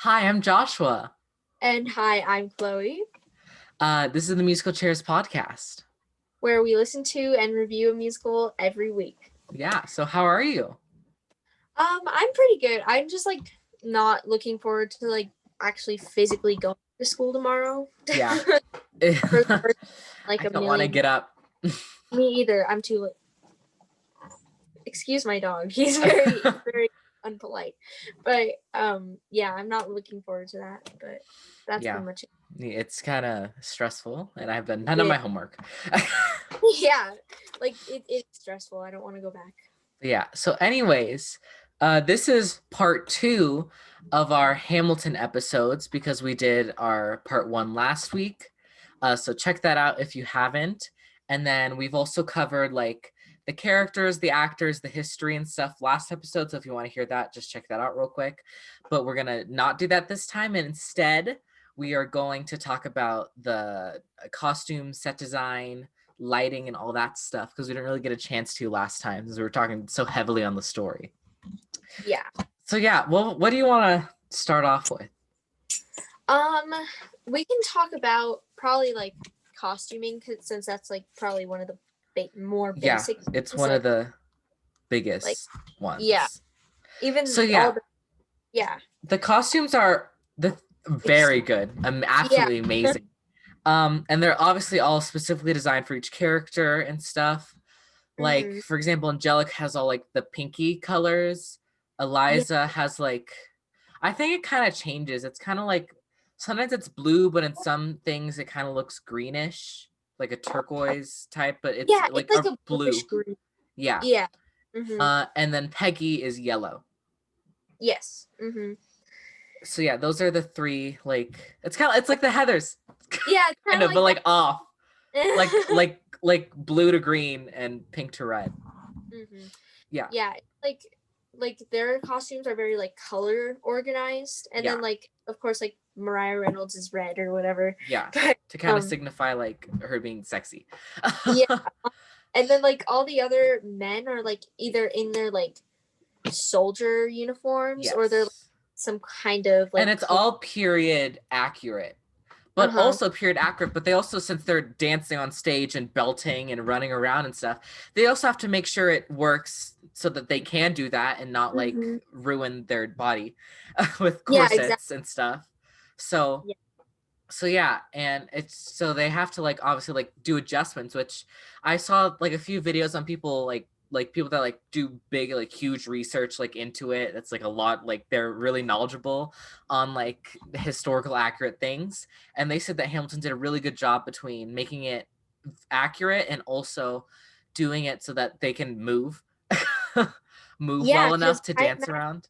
Hi, I'm Joshua. And hi, I'm Chloe, This is the Musical Chairs podcast. where we listen to and review a musical every week. Yeah, so how are you? I'm pretty good. I'm just not looking forward to actually physically going to school tomorrow. Yeah. For the first I a don't want to million. get up. Me either. I'm too. Excuse my dog. He's very unpolite. But yeah, I'm not looking forward to that. But that's Yeah, pretty much it. it's kind of stressful, and I've done none of Yeah, my homework. yeah. It's stressful. I don't want to go back. Yeah, so anyways, this is part two of our Hamilton episodes because we did our part one last week. So check that out if you haven't. And then we've also covered like the characters, the actors, the history and stuff last episode. So if you want to hear that, just check that out real quick. But we're going to not do that this time. And instead, we are going to talk about the costume, set design, lighting, and all that stuff because we didn't really get a chance to last time because we were talking so heavily on the story. Yeah. So yeah, well, what do you want to start off with? We can talk about probably costuming since that's probably one of the more basic. Yeah, it's things, one of the like biggest yeah, ones. even So all yeah, the costumes are very good, yeah. absolutely amazing. And they're obviously all specifically designed for each character and stuff. Like Hmm. for example, Angelic has all like the pinky colors. Yeah, Eliza has like, I think it kind of changes. It's kind of like sometimes it's blue, but in some things it kind of looks greenish, like a turquoise type, but it's yeah, it's like like a a bluish blue. green. Yeah. Yeah. Hmm. And then Peggy is yellow. Yes. Hmm. So yeah, those are the three. Like it's like the Heathers, Yeah, it's kind kind of of, but like like off, like that. like blue to green and pink to red. Hmm. Yeah, Yeah, their costumes are very color organized, and yeah, then of course Mariah Reynolds is red or whatever. yeah. But To kind of signify like her being sexy. yeah, and then all the other men are either in their soldier uniforms or they're Yes. some kind of And it's all period accurate, but uh-huh. also period accurate. But they also, since they're dancing on stage and belting and running around and stuff, they also have to make sure it works so that they can do that and not like Hmm. ruin their body with Yeah, exactly. corsets and stuff. So Yeah. so yeah, and it's so they have to like obviously like do adjustments, which I saw like a few videos on people like people that like do big like huge research like into it. It's like a lot, like they're really knowledgeable on like the historical accurate things, and they said that Hamilton did a really good job between making it accurate and also doing it so that they can move move Yeah, well because enough to I dance around.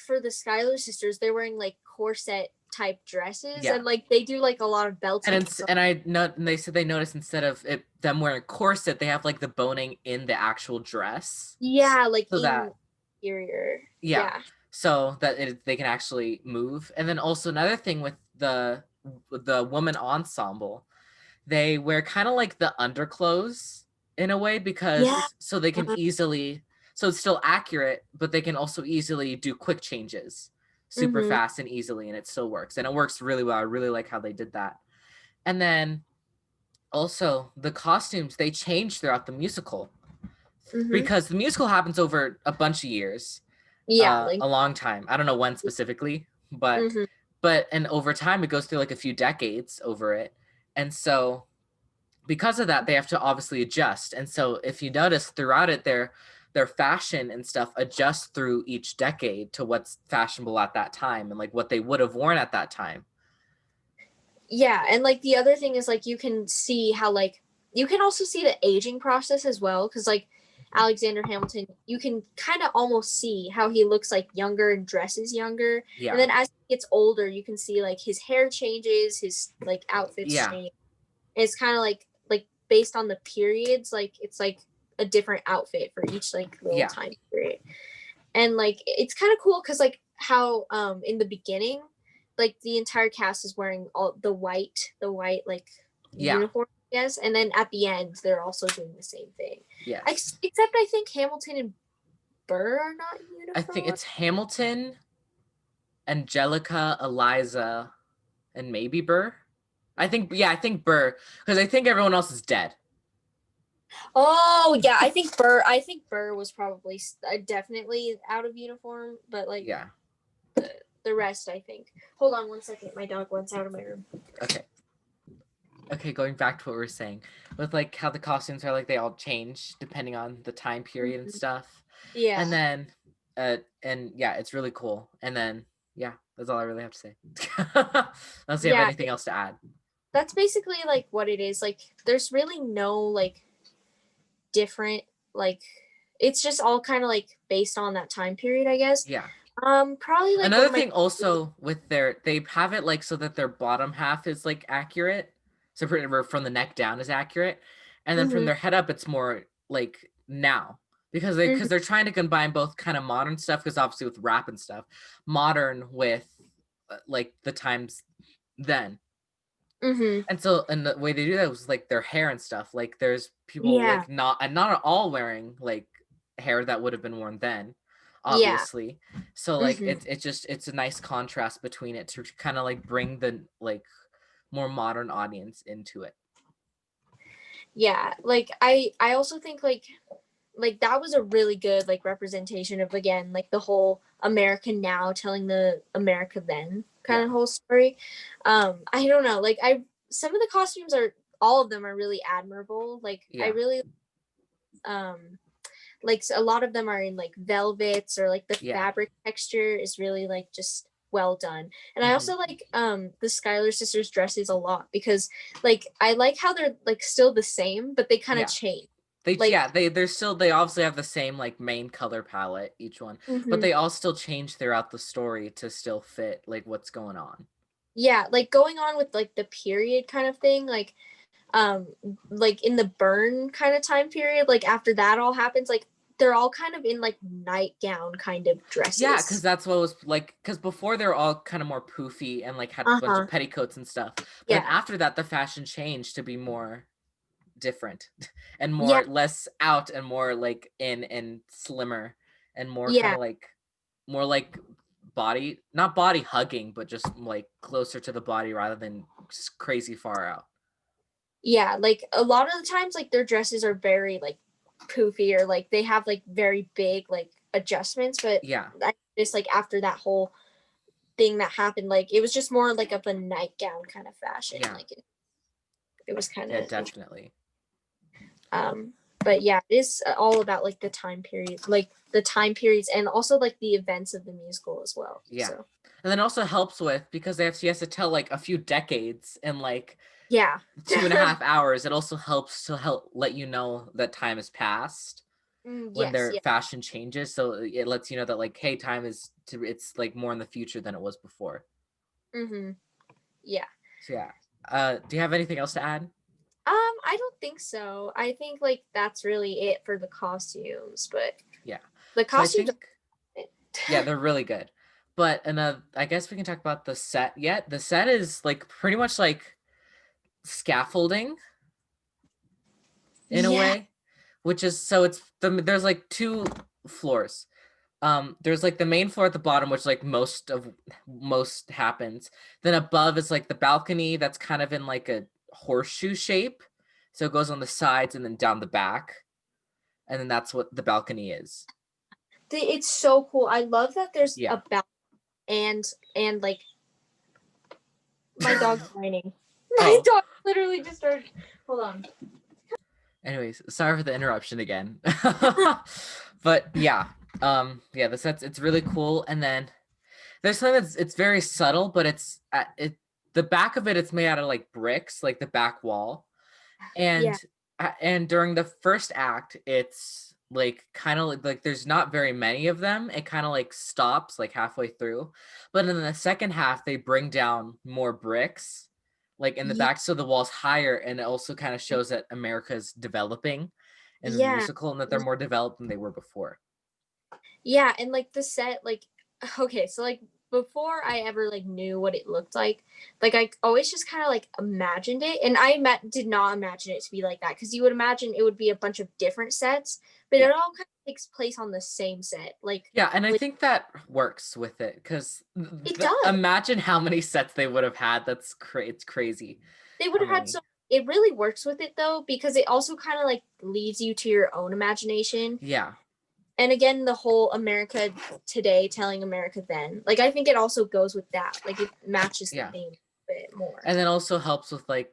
for the Schuyler sisters, they're wearing corset type dresses, Yeah. and they do a lot of belting And and stuff. and I know, and they said they noticed instead of them wearing a corset, they have like the boning in the actual dress, Yeah, so that interior. yeah, Yeah. so that they can actually move. And then also another thing with the woman ensemble, they wear kind of like the underclothes in a way Yeah. because so they can easily, so it's still accurate, but they can also easily do quick changes super Mm-hmm. fast and easily, and it still works, and it works really well. I really like how they did that. And then also the costumes, they change throughout the musical Mm-hmm. because the musical happens over a bunch of years, Yeah, a long time. I don't know when specifically, but mm-hmm. and over time it goes through like a few decades over it. And so because of that, they have to obviously adjust. And so if you notice throughout it, their fashion and stuff adjusts through each decade to what's fashionable at that time and like what they would have worn at that time. Yeah, and the other thing is you can see how you can also see the aging process as well, because Alexander Hamilton, you can kind of almost see how he looks younger and dresses younger, and Yeah. then as he gets older, you can see his hair changes, his outfits Yeah. change. And it's kind of based on the periods, it's a different outfit for each little Yeah. time period, and it's kind of cool because how in the beginning the entire cast is wearing all the white Yeah. uniform, yes, and then at the end they're also doing the same thing. Yes. Except I think Hamilton and Burr are not I think uniform. it's Hamilton, Angelica, Eliza, and maybe Burr. I think Burr, because I think everyone else is dead. Oh yeah, I think Burr was probably definitely out of uniform, but like Yeah. the rest, I think. Hold on 1 second. My dog wants out of my room. Okay, going back to what we were saying with like how the costumes are like they all change depending on the time period and stuff. Yeah. And then and yeah, it's really cool. And then yeah, that's all I really have to say. Unless you have Yeah, anything else to add. that's basically like what it is. Like there's really no like different like it's just all kind of like based on that time period, I guess. Yeah. Probably like one Another of my thing also with they have it like so that their bottom half is like accurate. So from the neck down is accurate. And then from Mhm. their head up it's more like now. Because Mhm. they're trying to combine both kind of modern stuff, because obviously with rap and stuff, modern with like the times then. Mhm. And so and the way they do that was like their hair and stuff. Like there's people Yeah. like not all wearing like hair that would have been worn then, Yeah. obviously. So like Mhm. it's a nice contrast between it to kind of like bring the like more modern audience into it. Yeah. Like I also think like that was a really good like representation of again like the whole America now telling the America then kind Yeah. of whole story. I don't know, like I some of the costumes are all of them are really admirable. Like I Yeah. really like a lot of them are in like velvets or like the Yeah. fabric texture is really like just well done. And I Hmm. also like the Schuyler sisters dresses a lot because like I like how they're like still the same but they kind of Yeah. change. They Like yeah, they obviously have the same like main color palette each one, but mhm. they all still change throughout the story to still fit like what's going on. Yeah, like going on with like the period kind of thing, um like in the burn kind of time period, like after that all happens, like they're all kind of in like nightgown kind of Yeah, because dresses. that's what was like. Because before they were all kind of more poofy and like had a bunch of Uh-huh. petticoats and stuff. But then Yeah. after that, the fashion changed to be more different and Yeah. more less out and more like in and slimmer and more kind Yeah. of like more like body, not body hugging, but just like closer to the body rather than crazy far out. Yeah, like a lot of the times like their dresses are very like poofy or like they have like very big like adjustments, but Yeah, I just like after that whole thing that happened, like it was just more like of a nightgown kind of fashion. yeah, Like it was kind yeah, of definitely. um but yeah, it is all about like the time periods and also like the events of the musical as well. Yeah. So And then also helps with because she has to tell like a few decades in like yeah. 2.5 hours. It also helps to help let you know that time has passed when Yes, their yeah. fashion changes. So it lets you know that like, hey, it's like more in the future than it was before. Mhm. Yeah. So yeah. Do you have anything else to add? I don't think so. I think like that's really it for the costumes, but Yeah. the So I costumes think yeah, are they're really good. But I guess we can talk about the set yet. The set is like pretty much like scaffolding in a yeah. way, which is so there's like two floors. There's like the main floor at the bottom, which like most happens. Then above is like the balcony that's kind of in like a horseshoe shape, so it goes on the sides and then down the back, and then that's what the balcony is. It's so cool. I love that there's Yeah. a balcony and like my dog's whining. My Oh, dog literally just started. Hold on. anyways, sorry for the interruption again. But yeah, yeah, the sets it's really cool, and then there's something that's it's very subtle, but the back of it's made out of like bricks, like the back wall, Yeah. and during the first act, it's like kind of like there's not very many of them. It kind of like stops like halfway through, but in the second half, they bring down more bricks, like in the Yeah. back, so the wall's higher, and it also kind of shows that America's developing in the Yeah. musical, and that they're more developed than they were before. Yeah, and like the set, like okay, so like before I ever like knew what it looked like I always just kind of like imagined it, and did not imagine it to be like that, because you would imagine it would be a bunch of different sets, but Yeah. it all kind of takes place on the same set, like Yeah, and I with think that works with it because it does. imagine how many sets they would have had. It's crazy They would how have had many. so it really works with it though, because it also kind of like leads you to your own imagination. Yeah, And again, the whole America today telling America then, like I think it also goes with that, like it matches the yeah. theme a bit more. And then also helps with like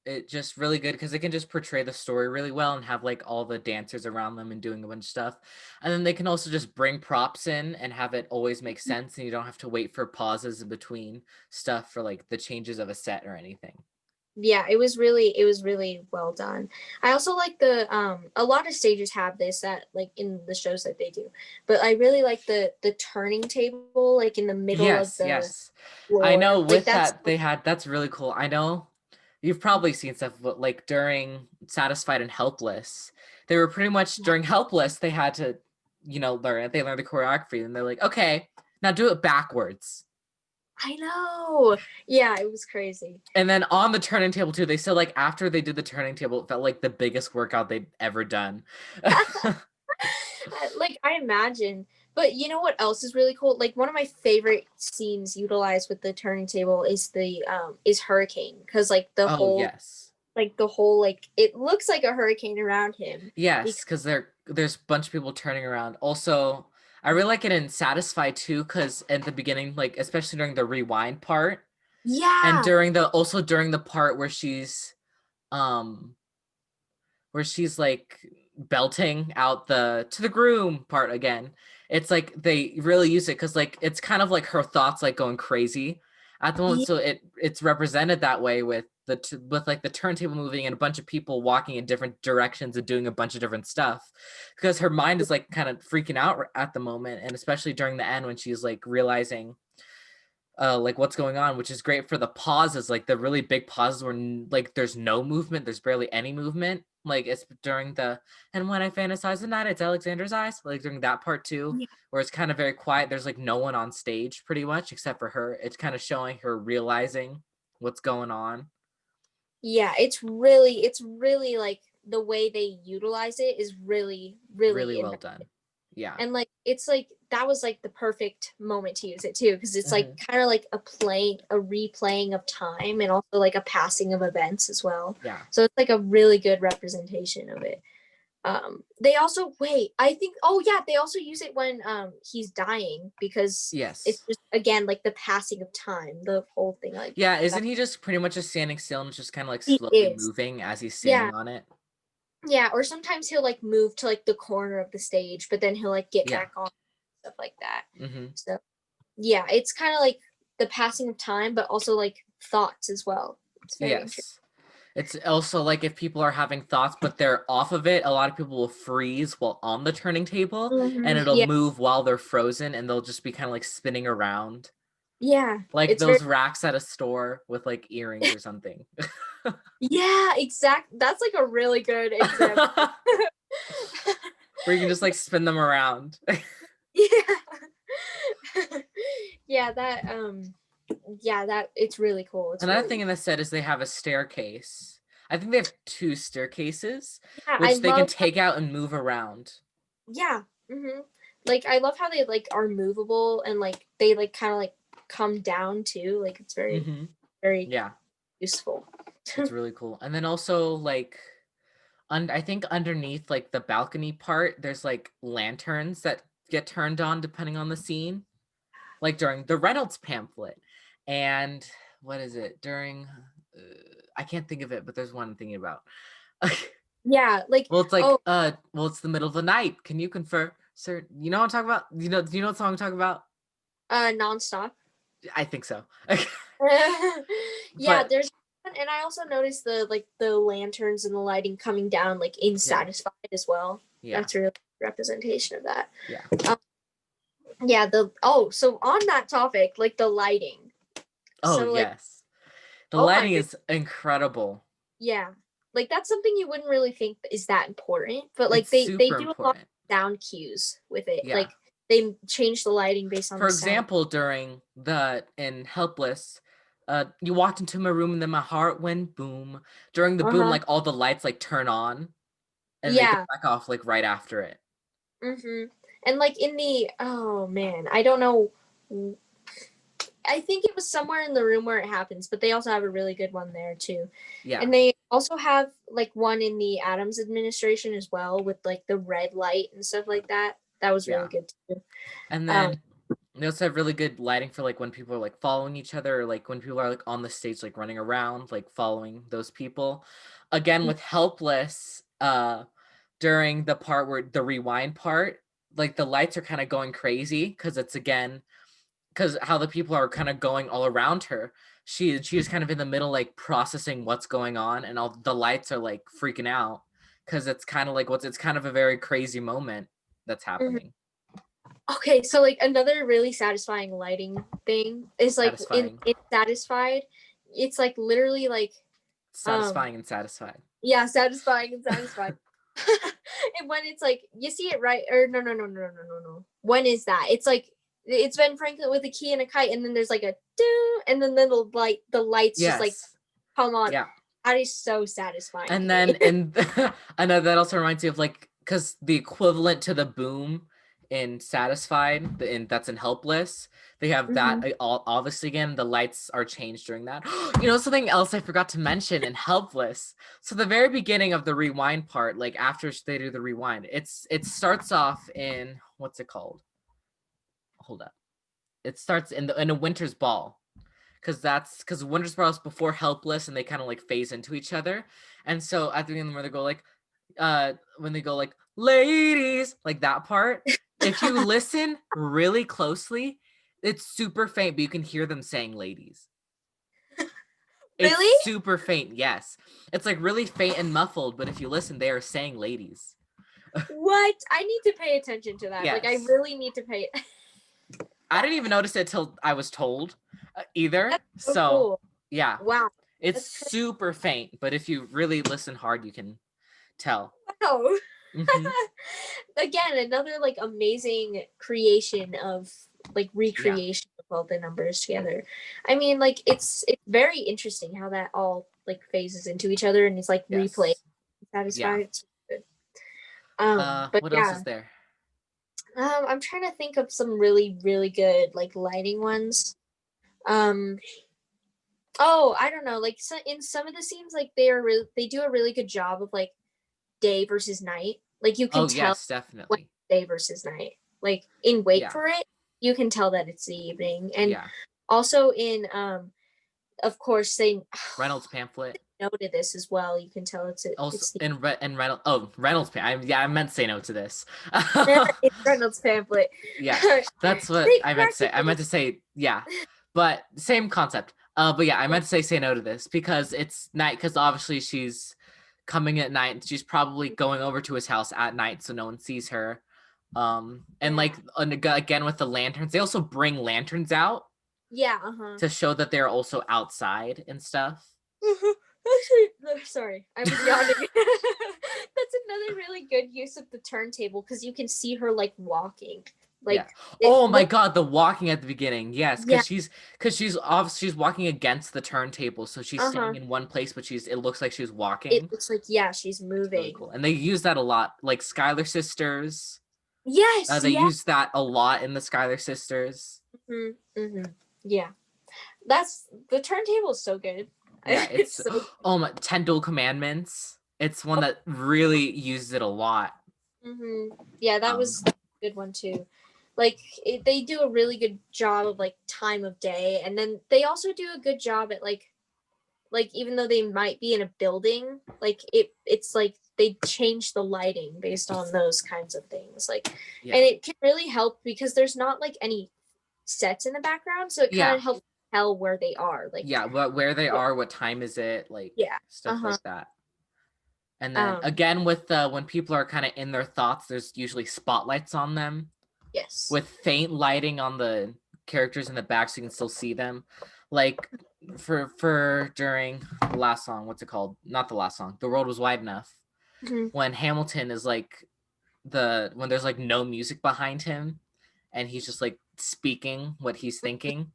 it just really good because they can just portray the story really well and have like all the dancers around them and doing a bunch of stuff. And then they can also just bring props in and have it always make sense and you don't have to wait for pauses in between stuff for like the changes of a set or anything. Yeah, it was really well done. I also like the a lot of stages have this, that like in the shows that they do, but I really like the turning table like in the middle of Yes, the yes. I know floor, like with that's that they had that's really cool. I know you've probably seen stuff but like during Satisfied and Helpless. They were pretty much during Helpless they had to, learn it. They learned the choreography and they're like, "Okay, now do it backwards." I know. Yeah, it was crazy. And then on the turning table too, they said like after they did the turning table, it felt like the biggest workout they'd ever done. Like I imagine. But you know what else is really cool? Like one of my favorite scenes utilized with the turning table is Hurricane, because Oh yes. the whole like it looks like a hurricane around him. Yes, Because because there's a bunch of people turning around. Also, I really like it in Satisfy too, because at the beginning, like especially during the rewind part, and yeah. during the part um where she's like belting out the to the groom part again. It's like they really use it because like it's kind of like her thoughts like going crazy at the moment. Yeah. So it's represented that way with with like the turntable moving and a bunch of people walking in different directions and doing a bunch of different stuff because her mind is like kind of freaking out at the moment, and especially during the end when she's like realizing like what's going on, which is great for the pauses, like the really big pauses where like there's no movement, there's barely any movement. Like it's during the and when I fantasize the night, it's Alexander's eyes. Like during that part too, where it's kind of very quiet. There's like no one on stage pretty much except for her. It's kind of showing her realizing what's going on. Yeah, it's really like the way they utilize it is really Really really well inventive. done. Yeah. And like it's like that was like the perfect moment to use it too, because it's like Hmm. kind of like a replaying of time, and also like a passing of events as well. Yeah. So it's like a really good representation of it. They also wait, I think, oh yeah, they also use it when he's dying, because it's Yes. just again like the passing of time, the whole thing like Yeah, that. isn't he just pretty much just standing still and just kind of like He slowly is. moving as he's Yeah. standing on it? Yeah, or sometimes he'll like move to like the corner of the stage, but then he'll like get Yeah. back on, stuff like that. Hmm. So yeah, it's kind of like the passing of time, but also like thoughts as well. It's very interesting. Yes. It's also like if people are having thoughts but they're off of it, a lot of people will freeze while on the turning table and it'll Yeah, move while they're frozen and they'll just be kind of like spinning around. yeah, Like it's very those racks at a store with like earrings or something. yeah, exact. That's like a really good example. Where you can just like spin them around. Yeah, yeah, that it's really cool. It's Another really thing in the set is they have a staircase. I think they have two staircases, yeah. I which they can love take out and move around. yeah. Like I love how they like are movable, and like they like kind of like come down too. Like it's very Hmm. very Yeah, useful. it's really cool. And then also like I think underneath like the balcony part, there's like lanterns that get turned on depending on the scene, like during the Reynolds pamphlet. And what is it during? I can't think of it, but there's one I'm thinking about. Yeah, like Well, it's like oh, it's the middle of the night. Can you confer, sir? You know what I'm talking about? Do you know what song I'm talking about? nonstop. I think so. Yeah, But there's and I also noticed the like the lanterns and the lighting coming down like in yeah, Satisfied as well. yeah, That's a real representation of that. yeah. Um, yeah, so on that topic, like the lighting. Oh So like yes, the oh my lighting god, is incredible. yeah. Like that's something you wouldn't really think is that important, but like It's they super do a lot important. of sound cues with it. Yeah. Like they changed the lighting based on For the sound. example, in Helpless, you walked into my room and then my heart went boom. During the boom, like all the lights like turn on and they go Yeah. back off like right after it. And like in the, oh man, I don't know. I think it was somewhere in the room where it happens, but they also have a really good one there too. Yeah. And they also have like one in the Adams administration as well with like the red light and stuff like that. That was really good too. And then they also have really good lighting for like when people are like following each other, or like when people are like on the stage like running around like following those people. Again with Helpless, during the part where the rewind part, like the lights are kind of going crazy because how the people are kind of going all around her. She is kind of in the middle like processing what's going on, and all the lights are like freaking out because it's kind of like it's kind of a very crazy moment that's happening. Okay, so like another really satisfying lighting thing is like in Satisfied, it's like literally like satisfying and satisfied. Yeah, satisfying and satisfied. And when it's like you see it right, or no. When is that? It's like it's Ben Franklin with a key and a kite, and then there's like a doo, and then the lights just like come on. Yeah. That is so satisfying. And then I know that also reminds me of like, because the equivalent to the boom in Satisfied, that's in Helpless, they have that obviously again, the lights are changed during that. You know, something else I forgot to mention in Helpless. So the very beginning of the rewind part, like after they do the rewind, it starts off in, what's it called? Hold up. It starts in a Winter's Ball. Because Winter's Ball is before Helpless, and they kind of like phase into each other. And so at the beginning where they go like, when they go like, ladies, like that part, if you listen really closely, it's super faint, but you can hear them saying ladies. Really? It's super faint, yes. It's like really faint and muffled, but if you listen, they are saying ladies. What? I need to pay attention to that. Yes. Like I really need to pay. I didn't even notice it till I was told either. That's so cool. Yeah. Wow. It's super faint, but if you really listen hard, you can tell. Wow. Again, another like amazing creation of like recreation of all the numbers together. I mean, like it's very interesting how that all like phases into each other and it's like replay satisfied. It's good. But what else is there? I'm trying to think of some really, really good like lighting ones. Oh, I don't know. Like so in some of the scenes, like they do a really good job of like day versus night. Like you can tell definitely day versus night. Like in Wait for It, you can tell that it's the evening. And also in of course they Reynolds Pamphlet. No to this as well. You can tell it's Reynolds Pamphlet. I meant to say no to this. It's Reynolds Pamphlet. Yeah, that's what I meant to say. I meant to say but same concept. But yeah, I meant to say no to this because it's night. Because obviously she's coming at night. She's probably going over to his house at night, so no one sees her. And like again with the lanterns, they also bring lanterns out. Yeah. To show that they're also outside and stuff. Sorry, I was yawning. That's another really good use of the turntable because you can see her like walking. Like oh my god, the walking at the beginning. Yes, because she's walking against the turntable, so she's staying in one place, but it looks like she's walking. It looks like she's moving. Really cool. And they use that a lot, like Schuyler Sisters. Yes, they use that a lot in the Schuyler Sisters. Yeah, that's the turntable is so good. Yeah, it's so... oh my 10 Dual Commandments. It's one that really uses it a lot. Yeah, that was a good one too. Like they do a really good job of like time of day, and then they also do a good job at like even though they might be in a building, like it's like they change the lighting based on those kinds of things. Like, and it can really help because there's not like any sets in the background, so it kind of helps tell where they are. Like but where they are, what time is it, like stuff like that. And then again with when people are kind of in their thoughts, there's usually spotlights on them. Yes. With faint lighting on the characters in the back so you can still see them. Like for during the last song, what's it called? Not the last song. The World Was Wide Enough. When Hamilton is like when there's like no music behind him and he's just like speaking what he's thinking.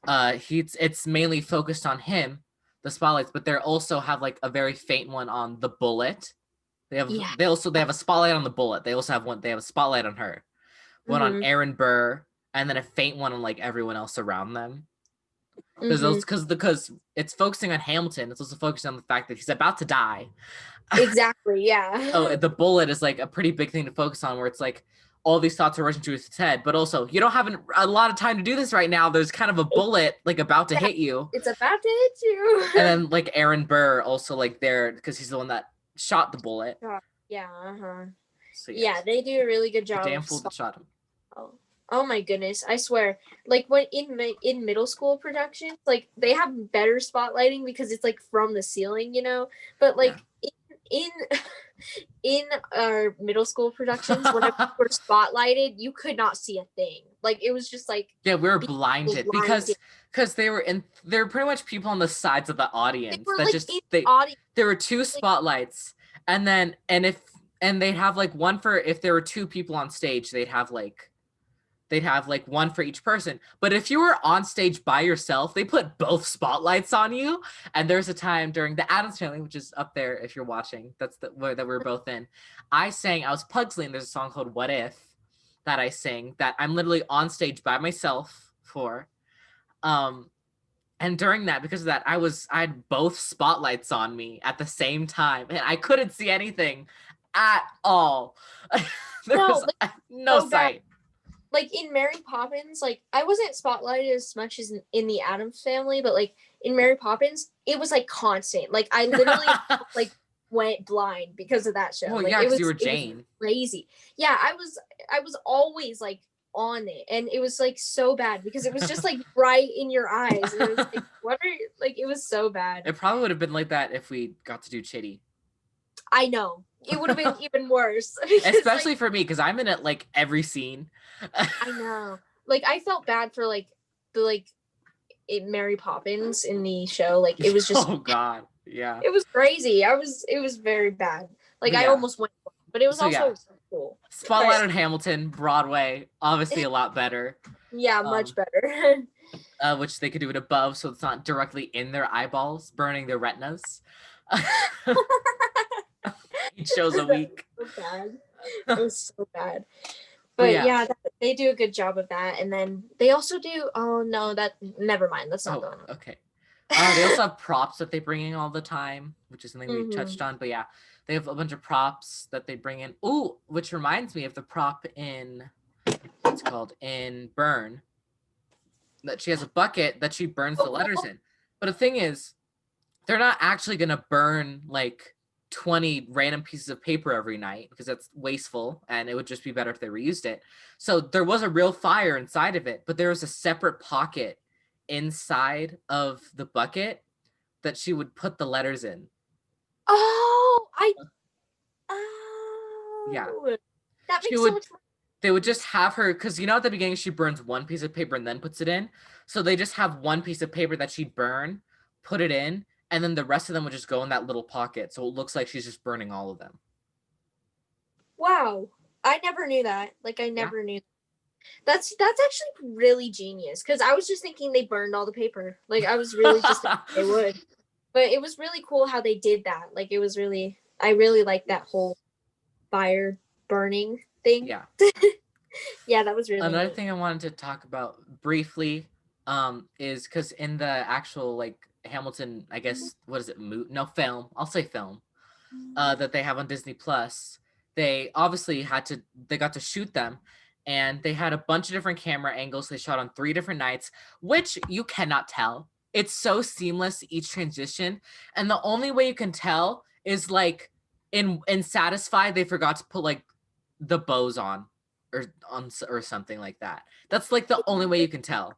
It's mainly focused on him, the spotlights, but they also have like a very faint one on the bullet. Yeah. They have a spotlight on the bullet. They also have one. They have a spotlight on her, one on Mhm. Aaron Burr, and then a faint one on like everyone else around them. Mhm. Because it's focusing on Hamilton. It's also focusing on the fact that he's about to die. Exactly. So Yeah. the bullet is like a pretty big thing to focus on, where it's like all these thoughts are rushing through his head, but also you don't have a lot of time to do this right now. There's kind of a bullet like about to Yeah. hit you, It's about to hit and you. then like Aaron Burr also like there because he's the one that shot the bullet. Yeah. Uh-huh. So yeah, Yeah, they do a really good the job damn of fool that shot him. Oh, oh my goodness! I swear, like when in middle school productions, like they have better spotlighting because it's like from the ceiling, you know. But Yeah. like in in our middle school productions, whenever we were spotlighted, you could not see a thing. Like it was just like Yeah, we were being blinded blinded. because they were pretty much people on the sides of the They audience were that like just in the audience. there were two Like, spotlights, and they'd have like one for if there were two people on stage, they'd have like one for each person. But if you were on stage by yourself, they put both spotlights on you. And there's a time during the Addams Family, which is up there if you're watching, that's the where that we were both in. I was Pugsley, and there's a song called What If that I sing that I'm literally on stage by myself for. Um and during that, because of that, I had both spotlights on me at the same time, and I couldn't see anything at all. There no, was like no so bad. sight. Like in Mary Poppins, like I wasn't spotlighted as much as in the Addams Family, but like in Mary Poppins, it was like constant. Like I literally like went blind because of that show. Well, Like yeah, it because you was were it was Jane. crazy. Yeah, I was always like on it, and it was like so bad because it was just like right in your eyes, and it was like what are you, like it was so bad. It probably would have been like that if we got to do Chitty. I know it would have been even worse because like Especially for me, because I'm in it like every scene. I know, like I felt bad for like the like Mary Poppins in the show. Like it was just Oh God. Yeah. it was crazy. It was very bad. Like But I yeah. almost went, but it was So yeah. also cool. Spotlight But on Hamilton, Broadway, obviously a lot better. yeah, much Um, better. which they could do it above, so it's not directly in their eyeballs, burning their retinas. 8 shows a That week. was so bad. It was so bad. But But yeah. yeah, they do a good job of that. And then they also do. Oh no, that never mind. That's not Oh, the one. okay. They also have props that they bring in all the time, which is something we touched on. But yeah, they have a bunch of props that they bring in. Ooh, which reminds me of the prop in what's it called in Burn, that she has a bucket that she burns the letters in. But the thing is, they're not actually gonna burn like 20 random pieces of paper every night because that's wasteful, and it would just be better if they reused it. So there was a real fire inside of it, but there was a separate pocket inside of the bucket that she would put the letters in. Oh, Yeah. that She makes so would much more. they would just have her, because at the beginning she burns one piece of paper and then puts it in. So they just have one piece of paper that she'd burn, put it in, and then the rest of them would just go in that little pocket. So it looks like she's just burning all of them. Wow, I never knew that. Like I Yeah. never knew. That's actually really genius because I was just thinking they burned all the paper. Like I was really just thinking they would. But it was really cool how they did that. Like it was really I really like that whole fire burning thing. Yeah. Yeah, that was really Another neat. thing I wanted to talk about briefly is because in the actual like Hamilton, I guess, what is it, film, I'll say film, that they have on Disney Plus, they obviously they got to shoot them, and they had a bunch of different camera angles they shot on 3 different nights, which you cannot tell. It's so seamless, each transition, and the only way you can tell is like in Satisfied, they forgot to put like the bows or something like that. That's like the only way you can tell.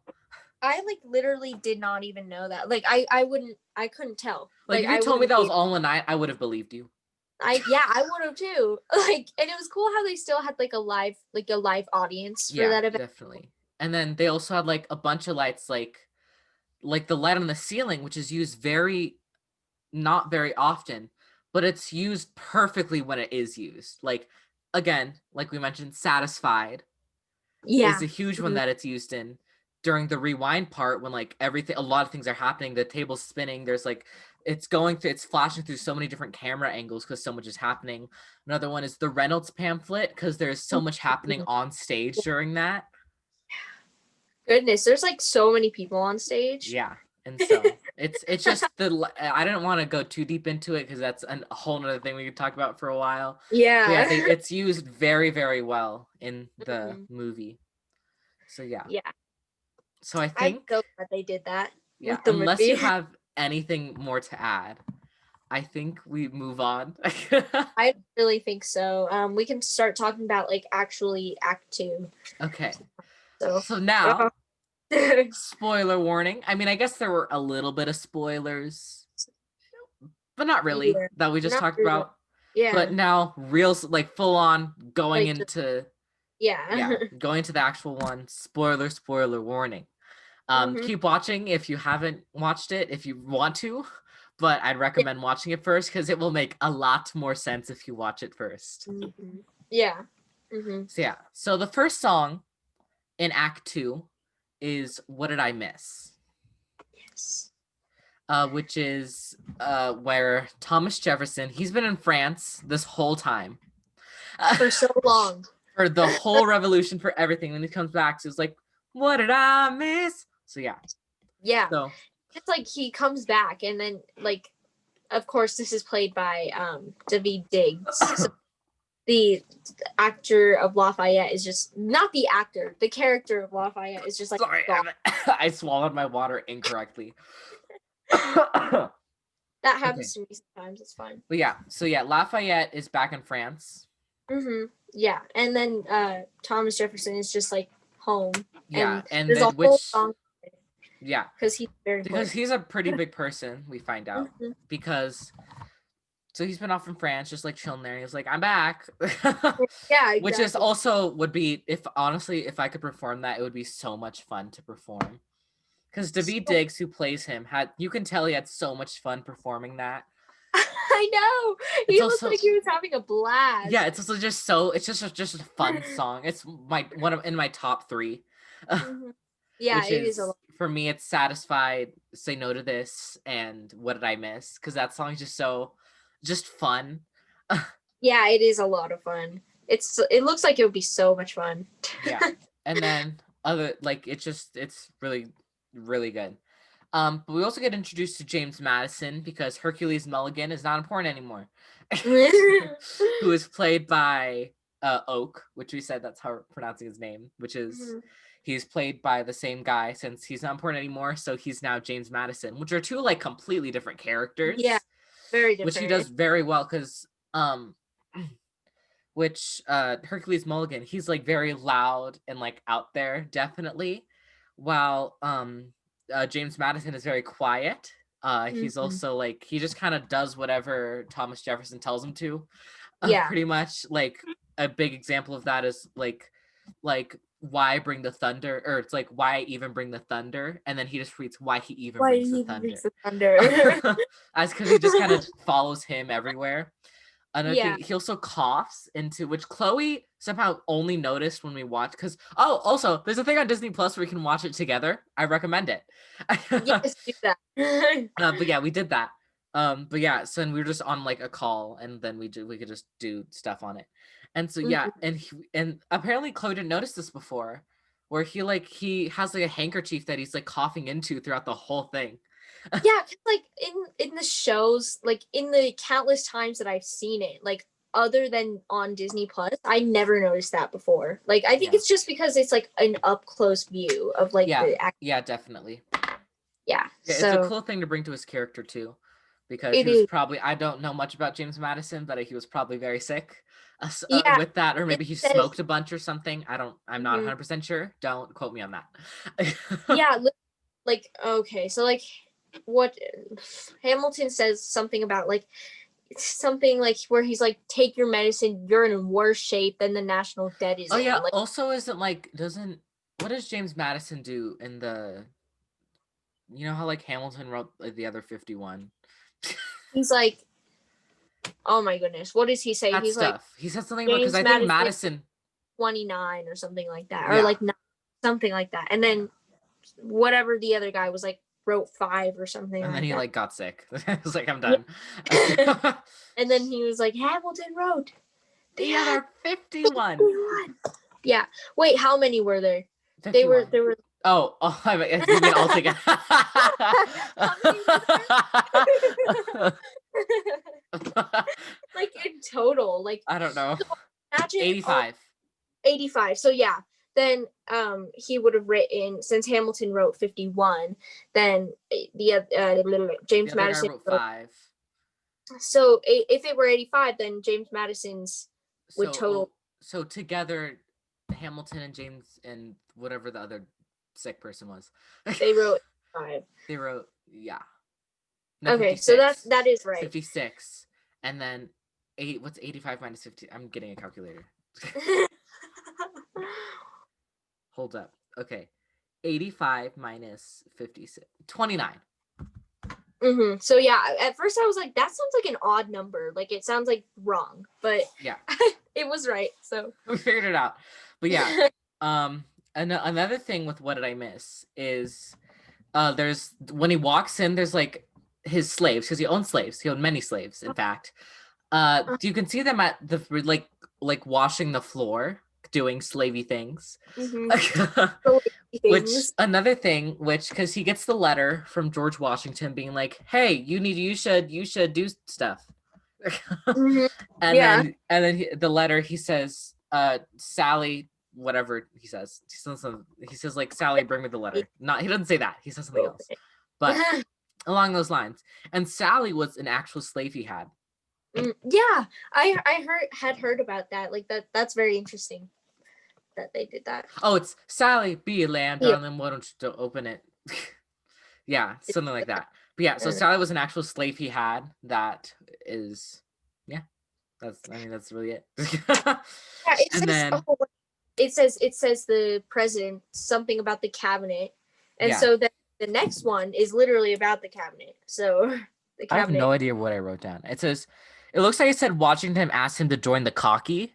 I like literally did not even know that. Like I couldn't tell. Like if you I told me wouldn't that was be all in one night, I would have believed you. I would have too. Like and it was cool how they still had like a live audience for Yeah, that event. definitely. And then they also had like a bunch of lights, like the light on the ceiling, which is used very not very often, but it's used perfectly when it is used. Like again, like we mentioned, Satisfied. Yeah. is a huge one Mhm. that it's used in during the rewind part when like a lot of things are happening, the table's spinning, there's like it's flashing through so many different camera angles because so much is happening. Another one is the Reynolds pamphlet because there's so much happening on stage during that. Goodness, there's like so many people on stage. Yeah. And so it's just I didn't want to go too deep into it because that's a whole nother thing we could talk about for a while. But yeah, Yeah. it's used very, very well in the Mhm. movie. So yeah. Yeah. So I I'm think, so glad they did that yeah, with the unless you movie. have anything more to add, I think we move on. I really think so. We can start talking about like actually Act Two. Okay. So, So now, uh, spoiler warning. I mean, I guess there were a little bit of spoilers, but not really yeah, that we just not talked really. about. But Yeah, now, real like full on going like just into, yeah. yeah, going to the actual one. Spoiler warning. Hmm. Keep watching if you haven't watched it, if you want to, but I'd Yeah. recommend watching it first because it will make a lot more sense if you watch it first. Hmm. Yeah. Hmm. So yeah, so the first song in Act Two is "What Did I Miss," Yes. which is where Thomas Jefferson, he's been in France this whole time For so long. for the whole revolution, for everything. When he comes back, so it's like, "What did I miss?" So yeah, Yeah. so It's like he comes back and then like of course this is played by David Diggs. So the actor of Lafayette is just not the actor, the character of Lafayette is just like sorry, gone. I swallowed my water incorrectly. Okay. That happens to me sometimes. It's fine. But yeah, so yeah, Lafayette is back in France. Hmm. Yeah, and then Thomas Jefferson is just like home, Yeah, and and there's a then whole which song yeah, because he's very because important. he's a pretty big person, we find out. Hmm. Because so he's been off in France, just like chilling there. He's like, I'm back. Yeah, Which is exactly. also would be if honestly, if I could perform that, it would be so much fun to perform. Because David So, Diggs, who plays him, had you can tell he had so much fun performing that. I know It's he looked also like he was having a yeah, blast. it's also just so it's just a fun song. It's my one of in my top three, Hmm. Yeah, which it is a is lot. for me. It's Satisfied, Say No to This, and What Did I Miss? Because that song is just so just fun. Yeah, it is a lot of fun. It looks like it would be so much fun. Yeah, and then other like it's really really good. But we also get introduced to James Madison because Hercules Mulligan is not important anymore. Who is played by Oak, which we said that's how we're pronouncing his name, which is Mhm. he's played by the same guy since he's not important anymore, so he's now James Madison, which are two like completely different Yeah, characters, very which he different. does very well because which Hercules Mulligan, he's like very loud and like out there, definitely, while James Madison is very quiet. He's Mhm. also like he just kind of does whatever Thomas Jefferson tells him to. Yeah. Pretty much like a big example of that is like why bring the thunder, or it's like why even bring the thunder, and then he just reads why he even Why brings did the he even thunder. makes the thunder? That's because he just kind of follows him everywhere. Another Yeah. thing, he also coughs into which Chloe somehow only noticed when we watch. Because oh, also there's a thing on Disney Plus where we can watch it together. I recommend it. Yes, do that. But yeah, we did that. But yeah, so and we were just on like a call, and then we could just do stuff on it. And so yeah, Mhm. and apparently Chloe didn't notice this before, where he has like a handkerchief that he's like coughing into throughout the whole thing. Yeah, 'cause, like in the shows, like in the countless times that I've seen it, like other than on Disney Plus, I never noticed that before. Like I think Yeah, it's just because it's like an up close view of like yeah, the act. yeah, definitely. Yeah, Yeah, it's a so cool thing to bring to his character too, because it he was is. probably I don't know much about James Madison, but he was probably very sick Yeah, with that, or it maybe he says. smoked a bunch or something. I'm not Mhm. 100% sure. Don't quote me on that. Yeah, like okay, so like what Hamilton says something about like something like where he's like, take your medicine, you're in worse shape than the national debt is Oh yeah. in. Like Also, isn't like doesn't what does James Madison do in the you know how like Hamilton wrote the other 51? he's like, oh my goodness, what does he say? That He's like, stuff. He said something about because James I think Madison Madison. 29 or something like that, Yeah. or like 9, something like that. And then whatever the other guy was like wrote 5 or something And like then he that. like got sick. I was like, I'm Yeah. done. And then he was like, Hamilton wrote The other 51. Yeah. Wait, how many were there? 51. There were Oh, you mean all together? How many were there? Like in total, like I don't know. so imagine 85. 85. So yeah, then he would have written, since Hamilton wrote 51, then James The other guy Madison wrote 5. So if it were 85, then James Madison's would total. So together, Hamilton and James and whatever the other sick person was. They wrote 5. They wrote, yeah. No, Okay, 56. so that is right. 56. And then what's 85 minus 50? I'm getting a calculator. Hold up. Okay. 85 minus 56. 29. So yeah, at first I was like, that sounds like an odd number. Like it sounds like wrong, but yeah, it was right. So we figured it out. But yeah, another thing with What Did I Miss is there's when he walks in, there's like his slaves, because he owns slaves. He owned many slaves, in fact. You can see them at the like washing the floor, doing slavey things. Which another thing, because he gets the letter from George Washington being like, "Hey, you should do stuff." And then the letter he says, "Sally, whatever he says, he says like, Sally, bring me the letter." He doesn't say that. He says something else, but along those lines. And Sally was an actual slave he had. Yeah, I had heard about that. Like that's very interesting that they did that. Oh, it's Sally, be a lamb, darling. Why don't you open it? Yeah, something like that. But yeah, so Sally was an actual slave he had. That is, yeah, that's really it. Yeah, it says the president, something about the cabinet, and so then the next one is literally about the cabinet. So the cabinet. I have no idea what I wrote down. It looks like it said Washington asked him to join the cocky.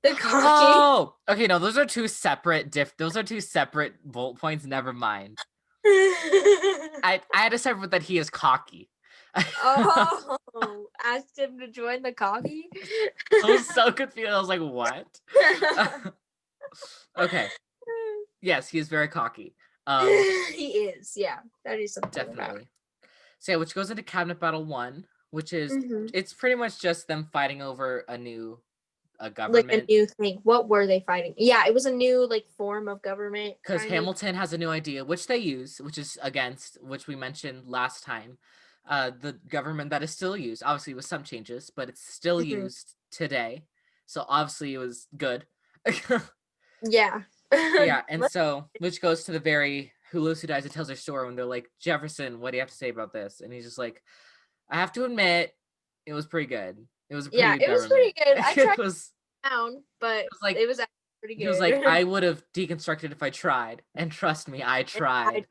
The cocky. Oh, okay. No, those are two separate bullet points. Never mind. I had to separate that he is cocky. Oh, asked him to join the cocky. I was so confused. I was like, what? Okay. Yes, he is very cocky. He is. Yeah, that is something. Definitely. So yeah, which goes into Cabinet Battle 1, which is it's pretty much just them fighting over a government. Like a new thing. What were they fighting? Yeah, it was a new like form of government. Because Hamilton has a new idea, which they use, which is against, which we mentioned last time, the government that is still used, obviously with some changes, but it's still used today. So obviously it was good. Yeah. Yeah, and so, which goes to the very Who Lives Who Dies, It Tells Their Story, when they're like, Jefferson, what do you have to say about this? And he's just like, I have to admit, it was pretty good. It was a pretty good was pretty good. I tried down, but it was actually pretty good. He was like, I would have deconstructed if I tried. And trust me, I tried.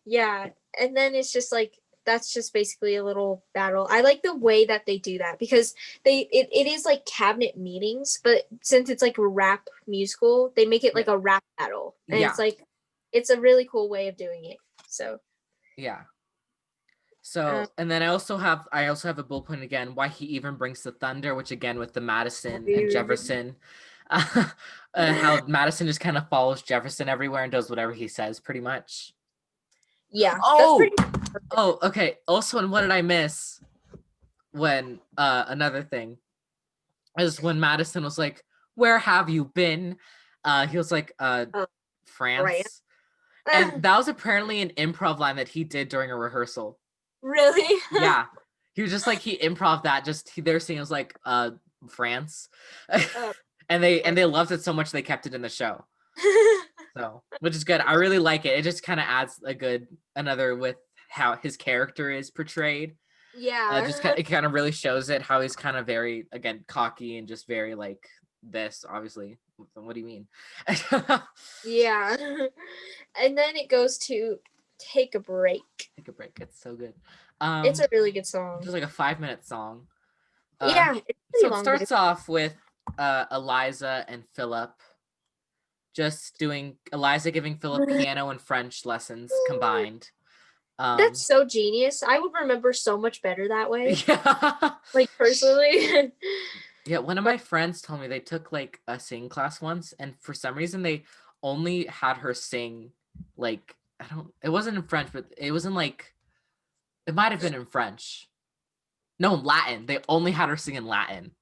Yeah. And then it's just like, that's just basically a little battle. I like the way that they do that, because it is like cabinet meetings, but since it's like a rap musical, they make it like a rap battle. And it's like, it's a really cool way of doing it. So yeah. So and then I also have a bullet point again, why he even brings the thunder, which again with the Madison and Jefferson, how Madison just kind of follows Jefferson everywhere and does whatever he says pretty much. Yeah. Oh, okay. Also, and What Did I Miss? When another thing is when Madison was like, "Where have you been?" He was like, France. And that was apparently an improv line that he did during a rehearsal. Really? Yeah. He was just like, he improv that, their scene was like, France. And they loved it so much they kept it in the show. So, which is good. I really like it. It just kind of adds another with how his character is portrayed. Yeah. It kind of really shows it, how he's kind of very, again, cocky and just very like this, obviously. What do you mean? Yeah. And then it goes to Take a Break. Take a Break. It's so good. It's a really good song. It's like a 5-minute song. Yeah. So it starts off with Eliza and Phillip just doing Eliza giving Phillip piano and French lessons combined. That's so genius. I would remember so much better that way. Yeah. Like personally. Yeah, one of my friends told me they took like a sing class once, and for some reason they only had her sing like it wasn't in French, but it was in like it might have been in French. No, in Latin. They only had her sing in Latin.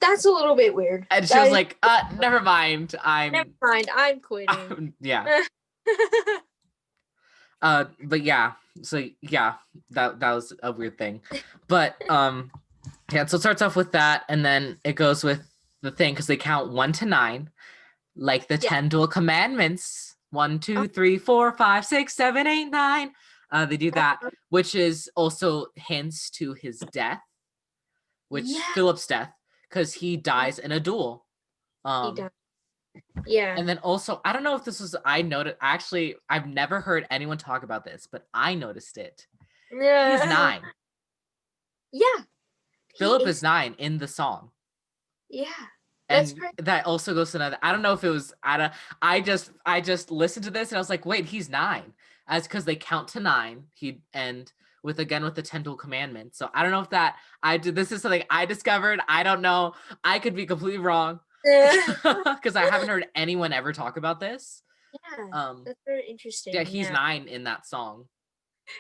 That's a little bit weird. And she was like, never mind. Never mind, I'm quitting. Yeah. But yeah, so yeah, that was a weird thing. But yeah, so it starts off with that, and then it goes with the thing because they count 1 to 9, like the 10 dual commandments. 1, 2, 3, 4, 5, 6, 7, 8, 9. They do that, which is also hints to his death, Philip's death, because he dies in a duel. He died. Yeah. And then also, I don't know if this was, I noticed, actually, I've never heard anyone talk about this, but I noticed it. Yeah. He's 9. Yeah. Phillip is 9 in the song. Yeah. And that also goes to another, I don't know if it was, I just listened to this and I was like, wait, he's 9. As because they count to 9, with the 10 dual commandments. So I don't know if this is something I discovered. I don't know. I could be completely wrong. Because I haven't heard anyone ever talk about this. Yeah, that's very interesting. Yeah, he's 9 in that song.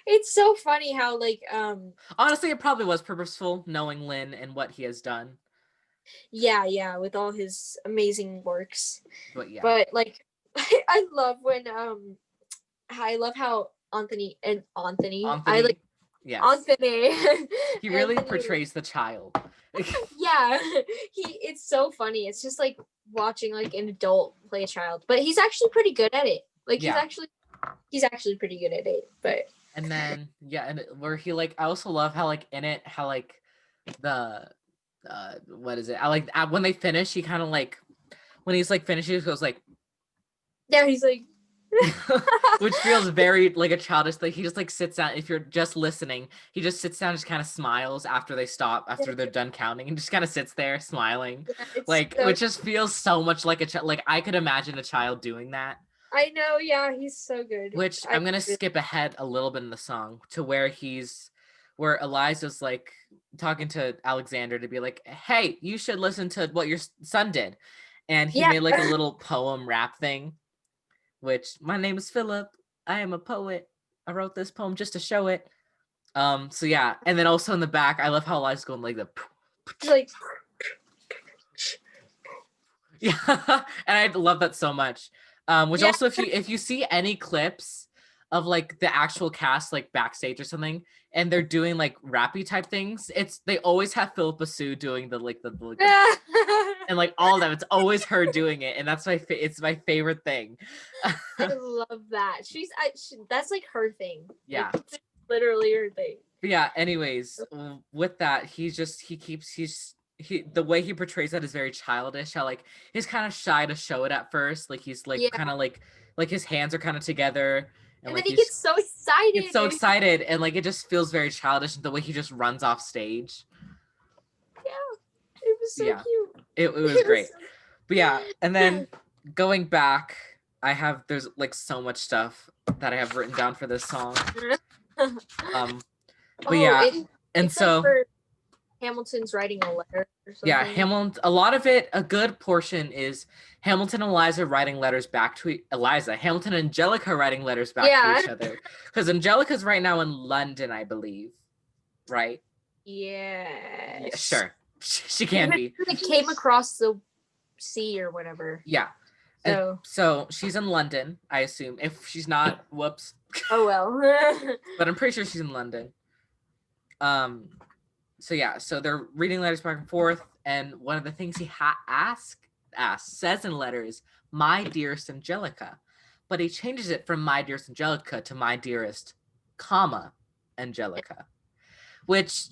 It's so funny how honestly, it probably was purposeful, knowing Lin and what he has done. Yeah, with all his amazing works. But yeah, but like I love when I love how Anthony I like yes. Anthony. He really portrays the child. Yeah, it's so funny. It's just like watching like an adult play a child, but he's actually pretty good at it. Like he's actually pretty good at it. But and then and where he I also love how in it how the what is it? I like when they finish, he kind of when he's finishing, he goes yeah, he's like which feels very like a childish thing. He just sits down. If you're just listening, he just sits down and just kind of smiles after they stop, after they're done counting, and just kind of sits there smiling. Which just feels so much like a child. Like I could imagine a child doing that. I know, yeah, he's so good. Which I'm gonna skip ahead a little bit in the song to where Eliza's talking to Alexander to be like, hey, you should listen to what your son did. And he made a little poem rap thing. Which, my name is Phillip. I am a poet. I wrote this poem just to show it. So yeah, and then also in the back, I love how Eliza's going yeah, and I love that so much. Which also, if you see any clips of the actual cast backstage or something, and they're doing rappy type things, they always have Philippa Sue doing the and all of them. It's always her doing it, and that's it's my favorite thing. I love that. That's her thing. Yeah, literally her thing. But yeah. Anyways, with that, the way he portrays that is very childish. How he's kind of shy to show it at first. He's kind of his hands are kind of together. And then he gets so excited. Gets so excited, and it just feels very childish the way he just runs off stage. Yeah, it was so cute. It was great. But yeah, and then going back, there's so much stuff that I have written down for this song. But yeah, and so Hamilton's writing a letter or something. Yeah, Hamilton. A lot of it, a good portion is Hamilton and Eliza writing letters back to Hamilton and Angelica writing letters back to each other. Because Angelica's right now in London, I believe. Right? Yes. Yeah, sure. She can be. They came across the sea or whatever. Yeah. So she's in London, I assume. If she's not, whoops. Oh well. But I'm pretty sure she's in London. So yeah, so they're reading letters back and forth, and one of the things he says in letters, "My dearest Angelica," but he changes it from "My dearest Angelica" to "My dearest, comma, Angelica," which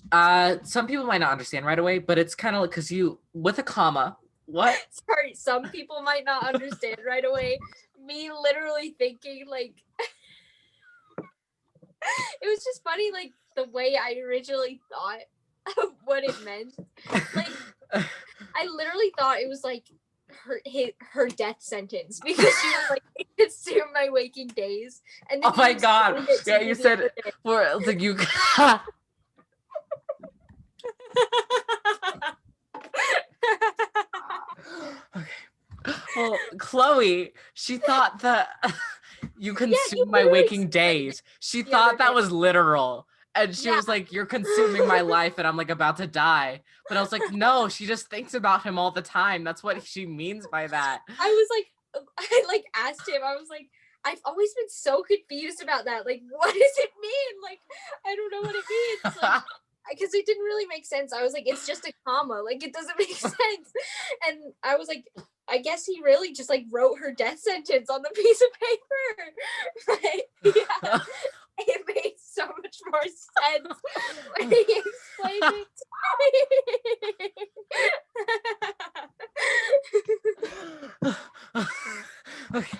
some people might not understand right away, but it's kind of because with a comma. What? Sorry, some people might not understand right away. Me literally thinking it was just funny the way I originally thought what it meant. I literally thought it was like her death sentence because she was like, it consumed my waking days. And then Oh my god! Yeah, you said for like you. Okay. Well, Chloe, she thought that you consume my waking days. She thought that was literal. And she was like, you're consuming my life and I'm like about to die. But I was like, no, she just thinks about him all the time. That's what she means by that. I was like, I like asked him, I was like, I've always been so confused about that. Like, what does it mean? Like, I don't know what it means. Like, because it didn't really make sense. I was like, it's just a comma. Like, it doesn't make sense. And I was like, I guess he really just like wrote her death sentence on the piece of paper. But yeah, it made so much more sense when he explained it Okay.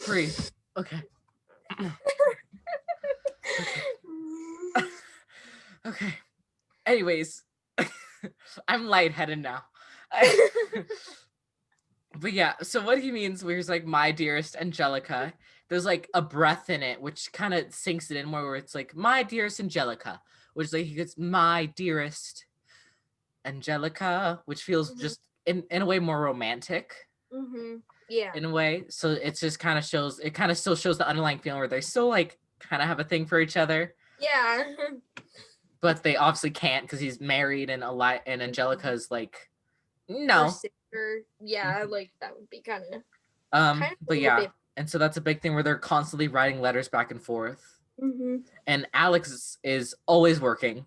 Breathe. Okay. Okay. Anyways, I'm lightheaded now. But yeah, so what he means where he's like, my dearest Angelica, there's like a breath in it, which kind of sinks it in more where it's like, my dearest Angelica, which like he gets my dearest Angelica, which feels just in a way more romantic. Yeah. In a way. So it just kind of shows, it kind of still shows the underlying feeling where they still like kind of have a thing for each other. Yeah. But they obviously can't because he's married and Angelica's like, no. Her sister. Yeah, like that would be kind of but yeah. And so that's a big thing where they're constantly writing letters back and forth. And Alex is always working.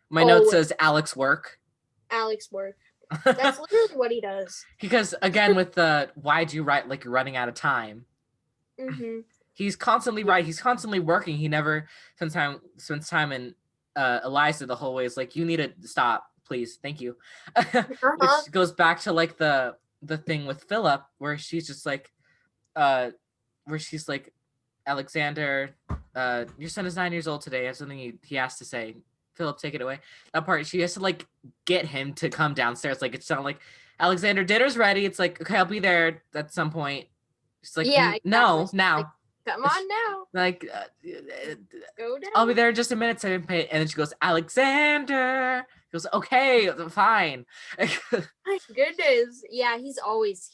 My note says Alex work. Alex work. That's literally what he does. Because again, with the why'd you write like you're running out of time? He's constantly right. He's constantly working. He never spends time in Eliza the whole way. Is like, you need to stop, please. Thank you. Which goes back to like the thing with Phillip where she's just like, Alexander, your son is 9 years old today. I have something he has to say. Phillip, take it away. That part, she has to like get him to come downstairs. Like, it's not like, Alexander, dinner's ready. It's like, okay, I'll be there at some point. She's like, yeah, exactly. No, now. Like, come on now. Like, go down. I'll be there in just a minute. So, and then she goes, Alexander. He goes, okay, fine. My goodness. Yeah, he's always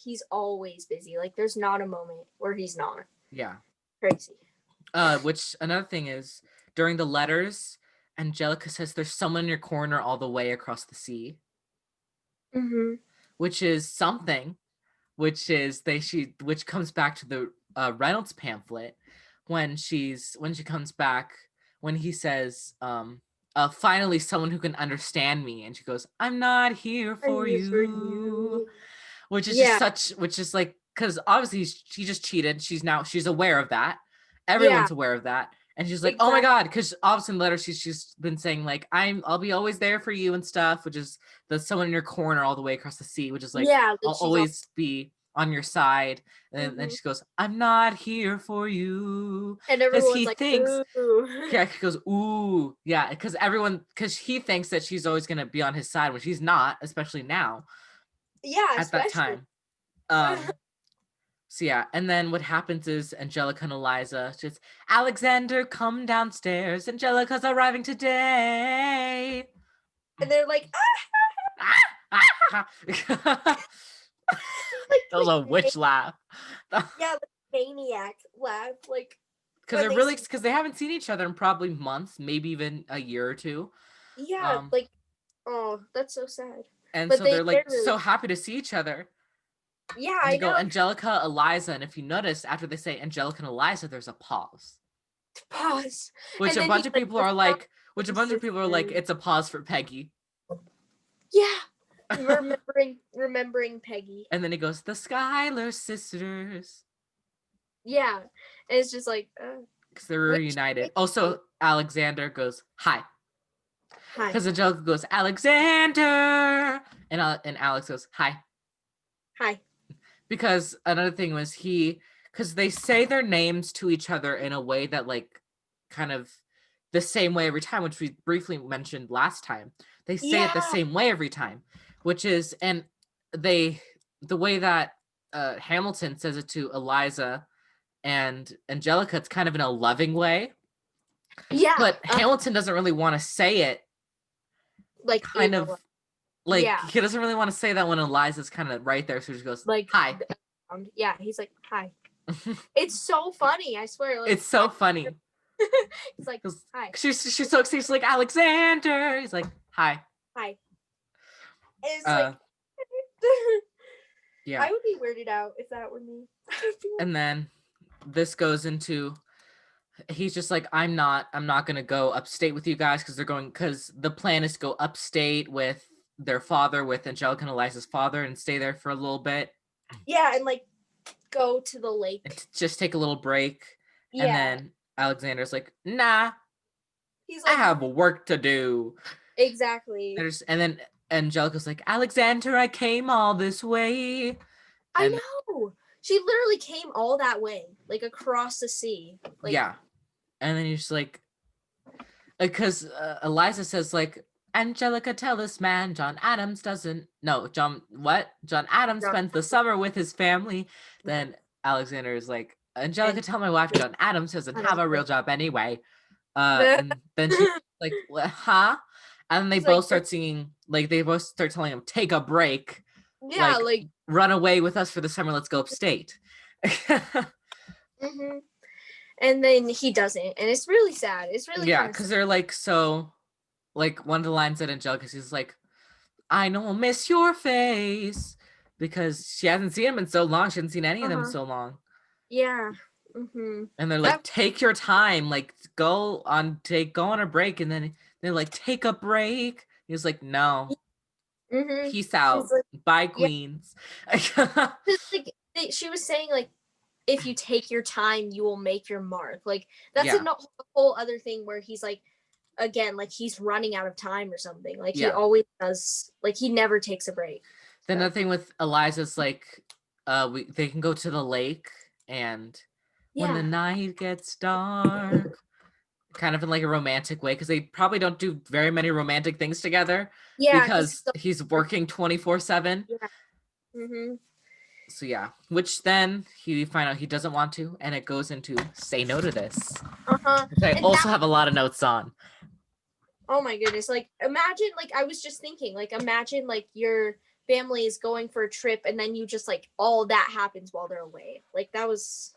busy. Like, there's not a moment where he's not. Yeah. Crazy. Which another thing is, during the letters, Angelica says there's someone in your corner all the way across the sea. Which is something, which comes back to the Reynolds pamphlet when she comes back, when he says, finally someone who can understand me, and she goes, I'm not here for you. Which is which is like, because obviously she just cheated. She's aware of that. Everyone's aware of that. And she's like, exactly. Oh my God, because obviously in the letter she's been saying like, I'll be always there for you and stuff, which is the someone in your corner all the way across the sea, which is like, I'll always be on your side. And then she goes, I'm not here for you. And everyone's like, thinks, ooh. Yeah, he goes, ooh. Yeah, because he thinks that she's always going to be on his side when she's not, especially now. Yeah, at that time. So yeah, and then what happens is Angelica and Eliza just, Alexander, come downstairs. Angelica's arriving today. And they're like, that was a witch laugh. Yeah, like maniac laugh. Like, because they haven't seen each other in probably months, maybe even a year or two. Yeah, like, oh, that's so sad. And but so they're like so happy to see each other. Yeah, and I go, know. Angelica, Eliza, and if you notice, after they say Angelica and Eliza, there's a pause. Pause. Which a bunch of people are like, it's a pause for Peggy. Yeah. remembering Peggy. And then he goes, the Schuyler sisters. Yeah. And it's just like, because they're reunited. Also, Alexander goes, hi. Hi. Because Angelica goes, Alexander. And Alex goes, hi. Hi. Because another thing was because they say their names to each other in a way that like kind of the same way every time, which we briefly mentioned last time. They say it the Yeah. same way every time, which is, and the way that Hamilton says it to Eliza and Angelica, it's kind of in a loving way. Yeah. But Hamilton doesn't really want to say it. Like Kind of like yeah. he doesn't really want to say that when Eliza's kind of right there, so he just goes Like hi. Yeah, he's like hi. It's so funny, I swear. Like, it's so funny. He's like hi. She's so excited. She's like Alexander. He's like hi. Hi. It's like yeah. I would be weirded out if that were me. And then this goes into, he's just like, I'm not gonna go upstate with you guys because the plan is to go upstate with their father, with Angelica and Eliza's father, and stay there for a little bit. Yeah, and like go to the lake. And just take a little break. Yeah. And then Alexander's like, nah. He's like, I have work to do. Exactly. And then Angelica's like, Alexander, I came all this way. I know. She literally came all that way, like across the sea. Like, yeah. And then you're just like, because Eliza says like, Angelica, tell this man John Adams spends the summer with his family. Then Alexander is like, Angelica, tell my wife John Adams doesn't have a real job anyway. And then she's like, huh? And then they both start singing, like they both start telling him, take a break. Yeah, like run away with us for the summer, let's go upstate. Mm-hmm. And then he doesn't, and it's really sad. It's really because they're like, so like one of the lines that Angelica, she's like, I don't miss your face, because she hasn't seen him in so long. She hasn't seen any of them in so long. Yeah. Mm-hmm. And they're like, take your time, like go on a break. And then they're like, take a break. He's like, no. Mm-hmm. Peace out. Like, bye, queens. Like, she was saying like, if you take your time, you will make your mark. Like that's a whole other thing where he's like, again, like he's running out of time or something. Like he always does. Like he never takes a break. Then the thing with Eliza's like, they can go to the lake, and when the night gets dark, kind of in like a romantic way, because they probably don't do very many romantic things together. Yeah, because he's working 24/7. Yeah. Mm-hmm. So yeah, which then he find out he doesn't want to, and it goes into say no to this. Which I also have a lot of notes on. Oh my goodness! Like imagine, like I was just thinking, like imagine like your family is going for a trip, and then you just like all that happens while they're away. Like that was.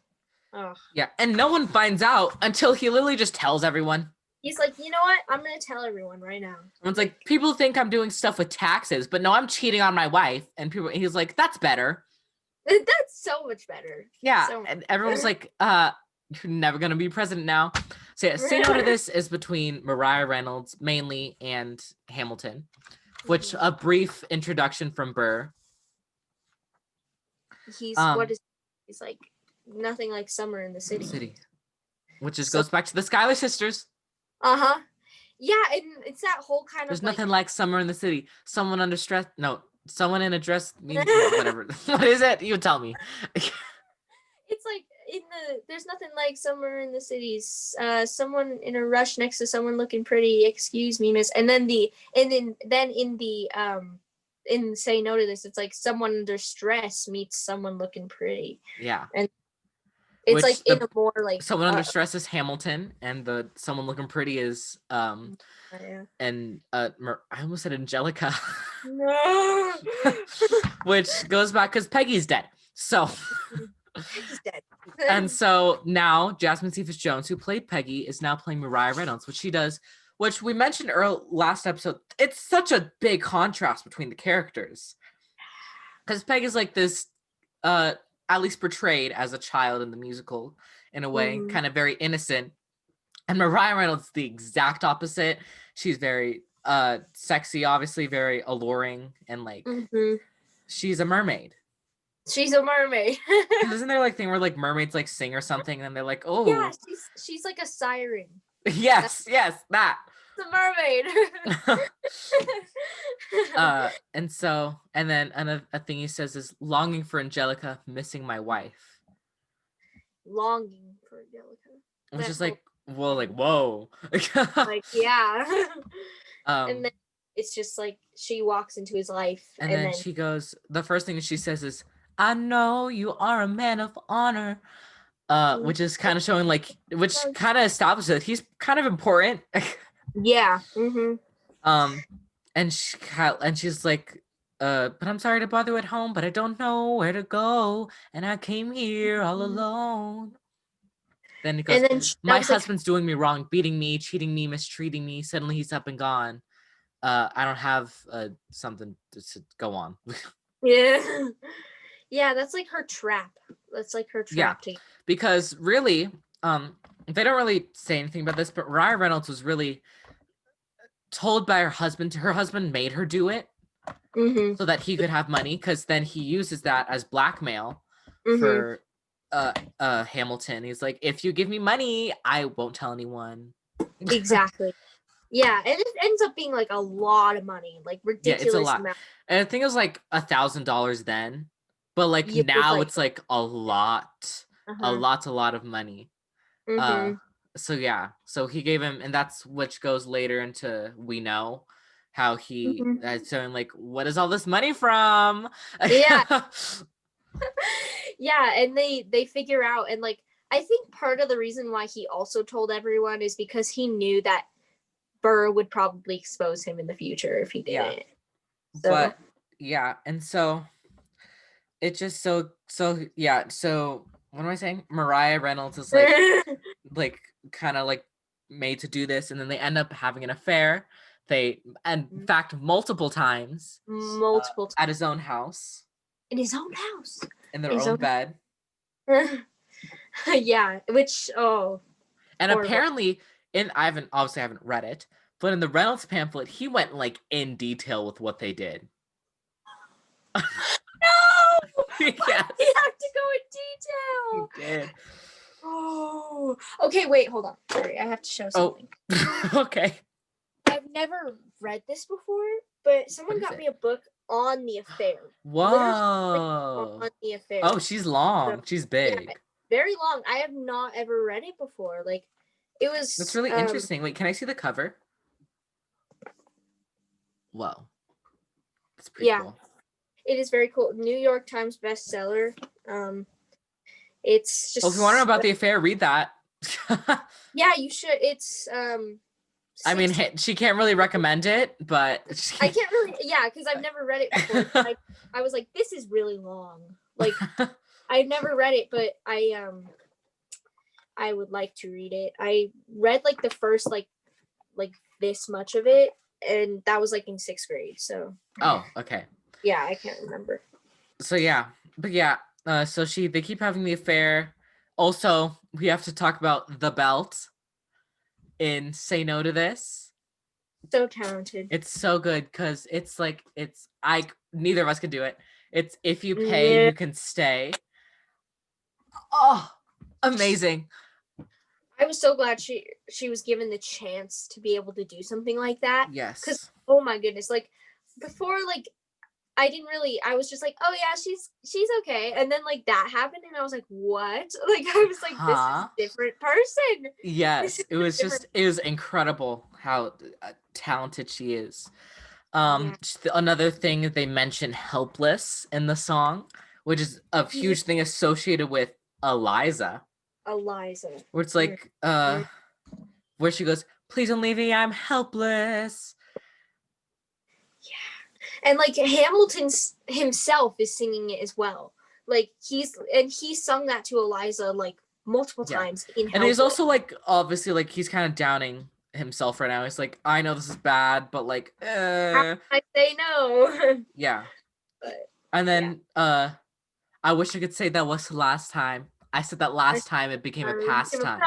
Yeah, and no one finds out until he literally just tells everyone. He's like, you know what? I'm gonna tell everyone right now. And it's like, people think I'm doing stuff with taxes, but no, I'm cheating on my wife. And he's like, that's better. That's so much better. Yeah, so and everyone's like, you're never gonna be president now. So yeah, say no to this is between Mariah Reynolds mainly and Hamilton, which a brief introduction from Burr. He's like nothing like summer in the city. Which just goes back to the Schuyler sisters. Yeah, and it's that whole kind There's nothing like summer in the city. Someone under stress. No, someone in a dress. Whatever. What is it? You tell me. It's like there's nothing like summer in the cities. Someone in a rush next to someone looking pretty. Excuse me, miss. And then in say no to this, it's like someone under stress meets someone looking pretty. Yeah. And it's like in a more like someone under stress is Hamilton, and the someone looking pretty is and I almost said Angelica. No. Which goes back because Peggy's dead. So Peggy's dead. And so now Jasmine Cephas Jones, who played Peggy, is now playing Mariah Reynolds, which she does, which we mentioned last episode. It's such a big contrast between the characters. Because Peggy's like this at least portrayed as a child in the musical in a way, kind of very innocent. And Mariah Reynolds is the exact opposite. She's very sexy, obviously very alluring, and like she's a mermaid. She's a mermaid. Isn't there like thing where like mermaids like sing or something, and they're like, oh yeah, she's like a siren. yes, that. The mermaid. And then another thing he says is longing for Angelica, missing my wife. Longing for Angelica. Which is like, well, like, whoa. Like, yeah. And um then it's just like she walks into his life, and and then then she goes, the first thing she says is, I know you are a man of honor. Which is kind of showing like, which kind of establishes that he's kind of important. yeah. Mm-hmm. um and she's like, but I'm sorry to bother you at home, but I don't know where to go, and I came here all alone. Then he goes, And then that my was like, husband's doing me wrong, beating me, cheating me, mistreating me. Suddenly he's up and gone. I don't have something to go on. yeah, yeah. That's like her trap. That's like her Yeah, trap to. because really, they don't really say anything about this, but Ryan Reynolds was really told by her husband made her do it Mm-hmm. so that he could have money, because then he uses that as blackmail Mm-hmm. for Hamilton. He's like, if you give me money, I won't tell anyone. Exactly. Yeah, and it ends up being like a lot of money, like Yeah, it's a ridiculous lot. amount. And I think it was like $1,000 then, but like You was now like, it's like a lot, uh-huh. a lot of money. Mm-hmm. So yeah, so he gave him, and that's which goes later into we know how he Mm-hmm. showing like, what is all this money from? Yeah, yeah, and they figure out, and like I think part of the reason why he also told everyone is because he knew that Burr would probably expose him in the future if he Yeah, didn't. So but yeah, and so it just so yeah. So what am I saying? Mariah Reynolds is like kind of like made to do this, and then they end up having an affair. They, and in fact, multiple times multiple at his own house, in his own house, in their in his own own. bed. Yeah, which And horrible. apparently, I haven't read it, but in the Reynolds pamphlet, he went like in detail with what they did. No, why Yes, do you have to he go in detail? did. Oh, okay. Wait, hold on. Sorry, I have to show Oh, something. okay. I've never read this before, but What someone is got it? me a book on the affair. Literally, like, Whoa. on the affair. Oh, she's So, long. She's yeah, big. very long. I have not ever read it before. Like, it That's was really interesting. Wait, can I see the cover? Whoa. That's pretty yeah, cool. it is very cool. New York Times bestseller. It's Well, if you want to know just about the affair, read that. yeah, you should. It's I mean, 60. she can't really recommend it, but I can't really, yeah, because I've never read it before. I was like, this is really long. Like, I've never read it, but I would like to read it. I read like the first like this much of it, and that was like in 6th grade. So Oh, okay. yeah, I can't remember. So yeah, but yeah, so they keep having the affair. Also, we have to talk about the belt in Say No to This. So talented. It's so good because it's like, neither of us can do it. It's if you pay, Yeah. you can stay. Oh, amazing. I was so glad she was given the chance to be able to do something like that. Because Yes. oh my goodness, like before, like I didn't really. I was just like, oh yeah, she's okay, and then like that happened, and I was like, what? Like I was like, this is a different person. Yes, it was incredible how talented she is. Yeah. Another thing that they mention helpless in the song, which is a huge thing associated with Eliza, Eliza. where it's like where she goes, please don't leave me, I'm helpless. Yeah, and like Hamilton himself is singing it as well. Like he sung that to Eliza like multiple times in Helpless. And he's also like, obviously, like he's kind of downing himself right now. He's like, I know this is bad, but like How can I say no? yeah. But And then I wish I could say that was the last time. I said that last time, it became a pastime.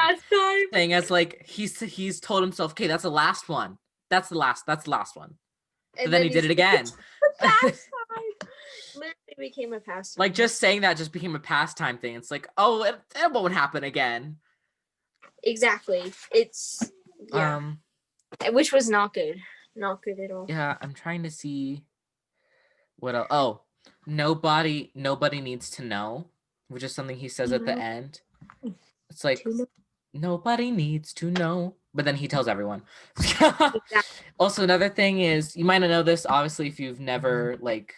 Saying as like he's told himself, okay, that's the last one. That's the last one. But then he did it again. Literally became a pastime. Like just saying that just became a pastime thing. It's like, oh, it won't happen again. Exactly. It's which was not good. Not good at all. Yeah, I'm trying to see what else. Oh, nobody needs to know, which is something he says at the end. It's like, Nobody needs to know. But then he tells everyone. Exactly. Also, another thing is, you might not know this, obviously, if you've never like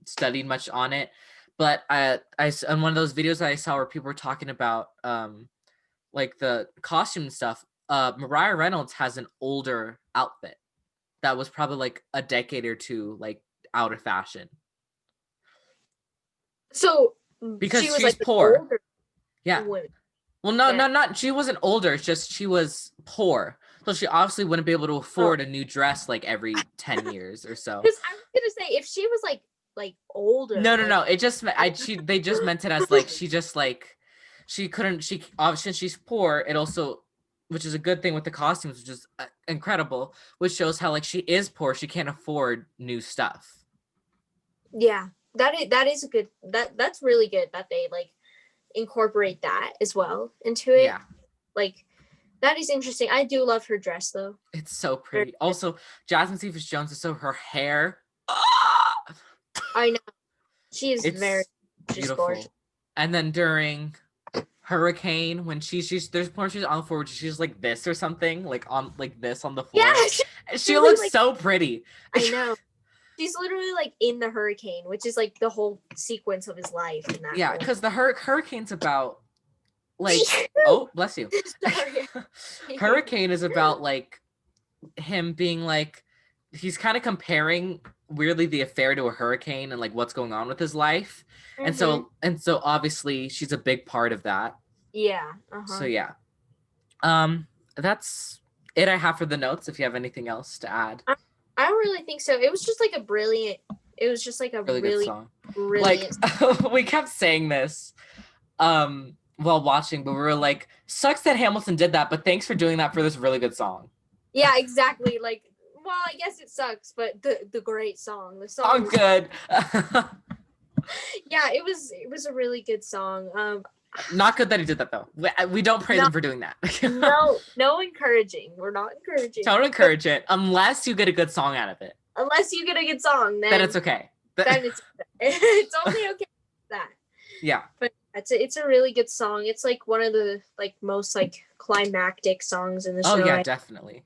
studied much on it. But on one of those videos I saw where people were talking about like the costume and stuff, Mariah Reynolds has an older outfit that was probably like a decade or two like out of fashion. So Because she was she's like the poor. older Yeah. woman. Well, no, Then. not she wasn't older, it's just she was poor. So she obviously wouldn't be able to Oh, afford a new dress like every 10 years or so. because I was gonna say if she was like older, No, like no. It just they just meant it as like she just like she couldn't she obviously since she's poor, it also, which is a good thing with the costumes, which is incredible, which shows how like she is poor, she can't afford new stuff. yeah, that is a good that's really good that they like incorporate that as well into it. Yeah. Like that is interesting. I do love her dress though. It's so Very pretty. good. Also, Jasmine Cephas Jones is so her hair. I know she is very It's just gorgeous. beautiful. And then during Hurricane, when she's there's part she's on the floor where she's like this or something, like on like this on the Yeah, floor. she's She literally looks like so pretty. I know. She's literally like in the hurricane, which is like the whole sequence of his life in that Yeah, whole. because the Hurricane's about like, oh, bless you. Sorry. Hurricane is about like him being like, he's kind of comparing weirdly the affair to a hurricane and like what's going on with his life. And Mm-hmm. so obviously she's a big part of that. Yeah. So Uh-huh. yeah. Um that's it I have for the notes if you have anything else to add. I don't really think so. It was just like a brilliant. It was just like a Really good really song. Like brilliant. we kept saying this while watching, but we were like, sucks that Hamilton did that, but thanks for doing that for this really good song. Yeah, exactly. Like, well, I guess it sucks, but the great song. The Oh, song was good. yeah, it was a really good song. Not good that he did that though. We don't praise No, him for doing that. no encouraging. We're not encouraging. Don't encourage it unless you get a good song out of it. Unless you get a good song, Then then it's okay. it's only okay with that. Yeah. But it's a really good song. It's like one of the like most like climactic songs in the Oh show. yeah, definitely.